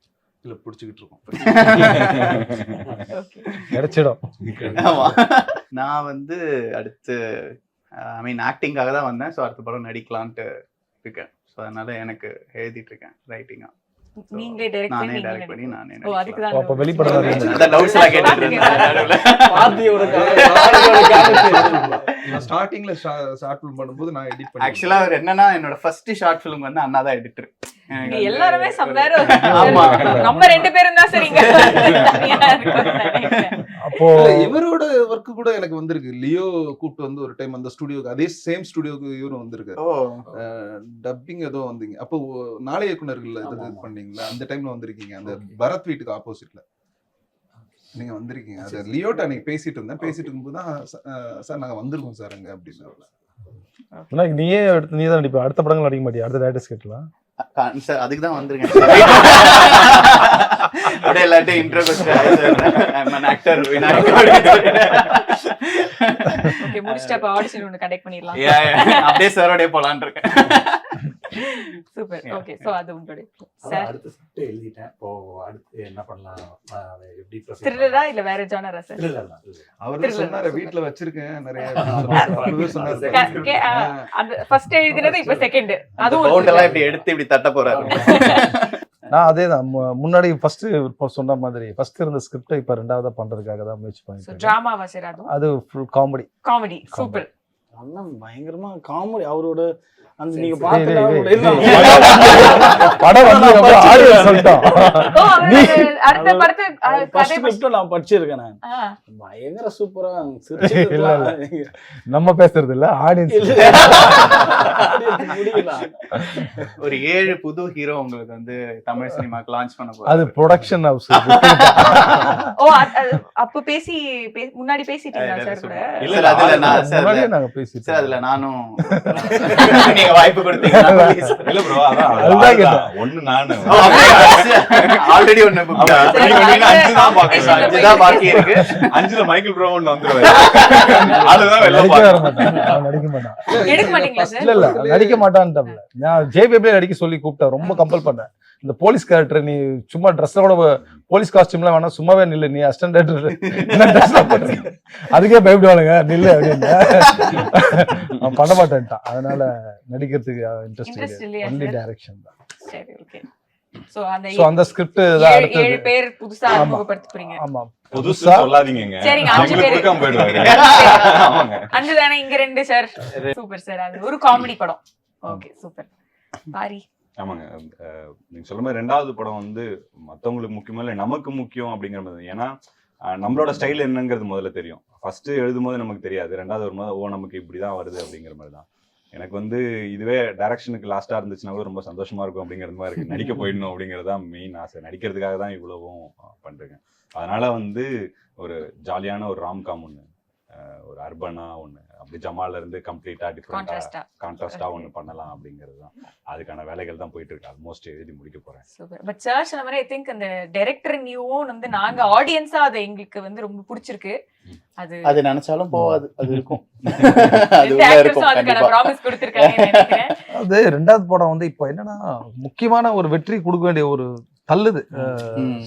இல்ல பிடிச்சிக்கிட்டு இருக்கோம். நான் வந்து அடுத்து ஆக்டிங்காக தான் வந்தேன். ஸோ அடுத்த படம் நடிக்கலான்ட்டு இருக்கேன். ஸோ அதனால எனக்கு எழுதிட்டு இருக்கேன் ரைட்டிங்கா. நீங்களே டைரக்ட் பண்ணி நானே ஓ அதுக்கு தான் அப்ப வெளிப்படம் அந்த டவுட்ஸ்லாம் கேட்டுட்டு இருந்தேன். பாத்தியோட ஸ்டார்டிங்ல ஷார்ட் ஃபிலிம் பண்ணும்போது நான் எடிட் பண்ணி ஆக்சுவலா அவர் என்னன்னா என்னோட ஃபர்ஸ்ட் ஷார்ட் ஃபிலிம் வந்து அண்ணா தான் எடிட்டர். எல்லாருமே சம்வேர் ஆமா நம்ம 2 பேரும் தான் சரிங்க. அப்போ இவரோட ஒர்க் கூட எனக்கு வந்திருக்கு. லியோ கூப்பிட்டு வந்து ஒரு டைம் அந்த ஸ்டுடியோக்கு, அதே சேம் ஸ்டுடியோக்கு இவரும் வந்திருக்காரு. டப்பிங் ஏதோ வந்தீங்க. அப்போ நாளை இயக்குனர்கள் இது பண்ணீங்களா? அந்த டைம்ல வந்திருக்கீங்க. அந்த பரத் வீட்டுக்கு ஆப்போசிட்ல நீங்க வந்திருக்கீங்க. அது லியோட்ட அன்னைக்கு பேசிட்டு இருக்கும்போது தான் சார் நாங்க வந்திருக்கோம் சார் அங்க அப்படின்னு. நீயே நீதான் நடிப்ப, அடுத்த படங்கள் நடிக்க மாட்டியா? அடுத்த டைரக்டர்ஸ் கேட்கலாம் சார். அதுக்கு தான் வந்திருக்கேன். அப்படியே எல்லாத்தையும் இன்ட்ரோ கொடுத்து ஓகே முடிச்சிட்டு அப்ப ஆடிஷன் ஒன்னு கண்டக்ட் பண்ணிடலாம். அப்படியே சாரோடே போலான்னு இருக்கேன். சூப்பர். ஓகே சோ அது உங்களுடைய அதான் சார் அடுத்த ஸ்கிரிப்ட் எழுதிட்டேன். இப்போ அடுத்து என்ன பண்ணலாம், அதை எப்படி proceed த்ரில்லரா பண்ணலாம்? இல்ல வேற ஜானரா சார்? Thriller தான், thriller. அவர் சொன்னாரு வீட்டுல வச்சிருக்கேன் நிறைய அந்த ஃபர்ஸ்ட் எழுதினது இப்ப செகண்ட் அந்த அதுவும் பவுண்டெல்லாம் இப்படி எடுத்து இப்படி தட்ட போறாரு. நான் அதே தான் முன்னாடி ஃபர்ஸ்ட் சொன்ன மாதிரி ஃபர்ஸ்ட் இருந்த ஸ்கிரிப்டை இப்போ ரெண்டாவதா பண்றதுக்காக தான் முயற்சி பண்ணிட்டு இருக்கேன். டிராமாவா சார்? அதுவும் அது ஃபுல் காமெடி. காமெடி. சூப்பர். அண்ணா பயங்கரமா காமெடி. அவரோட அந்த நீங்க டேய், டேய், பார்த்து படம் வந்து ஆடியன்ஸ் சொல்லிட்டோம். ஓ அடுத்த படத்து கதை ஃபர்ஸ்ட் நான் படிச்சிருக்கேன். நான் ஆ பயங்கர சூப்பரா இல்ல, நம்ம பேசுறது இல்ல, ஆடியன்ஸ். ஒரு 7 புது ஹீரோ உங்களுக்கு வந்து தமிழ் சினிமாக்கு லான்ச் பண்ண போறாரு. அது ப்ரொடக்ஷன் ஹவுஸ். ஓ அப்ப முன்னாடி பேசிட்டீங்களா சார் கூட? இல்ல அதுல நான் சார் முன்னாடியே நாங்க பேசிட்டோம். சார் அதுல நானும் நீங்க வாய்ப்பு கொடுத்தீங்க. இல்ல ப்ரோ அதான் அதுதான் கேட்டேன். ஒண்ணு நானு ஆல்ரெடி ஒன்னு புக் தான் பாக்கி இருக்கு. 5ல மைக்கேல் ப்ரோ ஒன்னு வந்துருவாரு. அதுதான் வெளில நடிக்க வர பாருங்க. மாட்டான், அவன் நடிக்க மாட்டான். எடுக்க மாட்டீங்களா சார்? இல்ல நடிக்க மாட்டான்ட்டாப்ல. நான் ஜேபிபிலே நடிக்க சொல்லி கூப்பிட்டேன், ரொம்ப கம்பல் பண்ணேன். இந்த போலீஸ் கேரக்டர் நீ சும்மா ட்ரெஸ்ல கூட போலீஸ் காஸ்டியூம்லாம் வேணா, சும்மாவே நில்லு, நீ அசிஸ்டன்ட் டைரக்டர் என்ன ட்ரெஸ்ல போடுறீங்க, அதுக்கே பயப்படுவானுங்க, நில்லு அப்படின்னு. அவன் பண்ண மாட்டேன்ட்டான். அதனால நடிக்கிறதுக்கு இன்ட்ரெஸ்ட் இல்லையா ஒன்லி சார்? டைரக்ஷன் தான். சரி ஓகே. சோ அந்த ஸ்கிரிப்ட் தான் அடுத்தது. 7 பேர் புதுசா அறிமுகப்படுத்த போறீங்க. ஆமா புதுசா சொல்லாதீங்க. சரிங்க, 5 பேர் கொடுக்காம போயிடுவாரு. ஆமாங்க. அஞ்சு தானே இங்க 2 சார். Super sir. அது ஒரு காமெடி படம். Okay super. பாரி. ஆமாங்க. நீங்க சொல்ற மாதிரி 2வது படம் வந்து மத்தவங்களுக்கு முக்கியமா இல்ல நமக்கு முக்கியம் அப்படிங்கிற மாதிரி. ஏன்னா நம்மளோட ஸ்டைல் என்னங்கிறது முதல்ல தெரியும். ஃபர்ஸ்ட் எழுதும் போது நமக்கு தெரியாது, 2வது வரும்போது ஓ நமக்கு இப்படிதான் வருது அப்படிங்கிற மாதிரி தான். எனக்கு வந்து இதுவே டைரக்ஷனுக்கு லாஸ்டா இருந்துச்சுன்னா கூட ரொம்ப சந்தோஷமா இருக்கும் அப்படிங்கிறது மாதிரி இருக்கு. நடிக்க போயிடணும் அப்படிங்கிறது தான் மெயின் ஆசை. நடிக்கிறதுக்காக தான் இவ்வளவும் பண்றேங்க. அதனால வந்து ஒரு ஜாலியான ஒரு ராம்காம் ஒன்று, ஒரு அர்பனா ஒன்று, அப்படி ஜமால இருந்து கம்ப்ளீட்டா டிஃபரெண்டா கான்ட்ராஸ்டா ஒன்று பண்ணலாம் அப்படிங்கிறது தான். அதுக்கான வேலைகள் தான் போயிட்டு இருக்கு. ஆல்மோஸ்ட் எழுதி முடிக்க போறேன். சூப்பர். பட் சார் சொன்ன மாதிரி ஐ திங்க் அந்த டைரக்டர் நியூவும் வந்து நாங்க ஆடியன்ஸா அது எங்களுக்கு வந்து ரொம்ப பிடிச்சிருக்கு. அது நினைச்சாலும் போவாது, அது இருக்கும். அதுக்கான ப்ராமிஸ் கொடுத்திருக்காங்க நினைக்கிறேன். அது 2வது படம் வந்து இப்போ என்னன்னா முக்கியமான ஒரு வெற்றி கொடுக்க வேண்டிய ஒரு தள்ளுது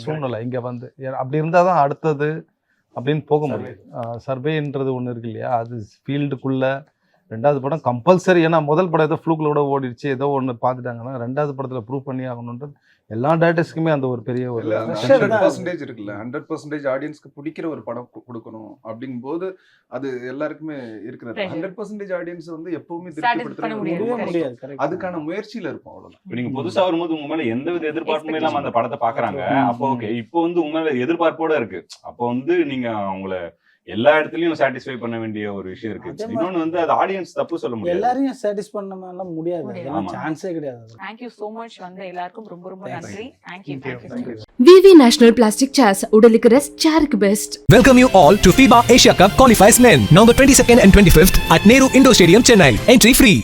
சூழ்நிலை இங்க வந்து. அப்படி இருந்தாதான் அடுத்தது அப்படின்னு போக முடியும். சர்வேன்றது ஒன்று இருக்கு இல்லையா, அது ஃபீல்டுக்குள்ள 2வது படம் கம்பல்சரி. ஏன்னா முதல் படம் ஏதோ ஃப்ளூக்ல ஓடிடுச்சு, ஏதோ ஒன்று பார்த்துட்டாங்கன்னா 2வது படத்துல ப்ரூவ் பண்ணி ஆகணுன்றது எல்லா டேரக்டர்ஸ்க்குமே அந்த ஒரு பெரிய ஒரு 100% இருக்குல்ல. 100% ஆடியன்ஸ்க்கு பிடிக்கிற ஒரு படம் கொடுக்கணும் அப்படிங்கும்போது அது எல்லாருக்குமே இருக்கிறது. 100% ஆடியன்ஸ் வந்து எப்பவுமே திருப்திப்படுத்த முடியாது. அதுக்கான முயற்சியில இருக்கும், அவ்வளவுதான். இப்போ நீங்க புதுசா வரும்போது உங்க மேல எந்த வித எதிர்பார்ப்புமே இல்லாம அந்த படத்தை பாக்குறாங்க. அப்போ ஓகே, இப்போ வந்து உங்க மேல எதிர்பார்ப்போட இருக்கு. அப்போ வந்து நீங்க அவங்கள எல்லா இடத்துலயும் சாட்டிஸ்ஃபை பண்ண வேண்டிய ஒரு விஷயம் இருக்கு. இன்னொன்னு வந்து அது ஆடியன்ஸ் தப்பு சொல்ல முடியாது. எல்லாரையும் சாட்டிஸ்ஃபை பண்ண முடியாது, சான்ஸே கிடையாது. Thank you so much வந்த எல்லாருக்கும் ரொம்ப ரொம்ப நன்றி. Thank you. VV National Plastic Chairs உடலுக்கு ரெஸ்ட், சேருக்கு best. Welcome you all to FIBA Asia Cup Qualifiers Men, November 22nd and 25th at Nehru Indoor Stadium, Chennai. Entry free.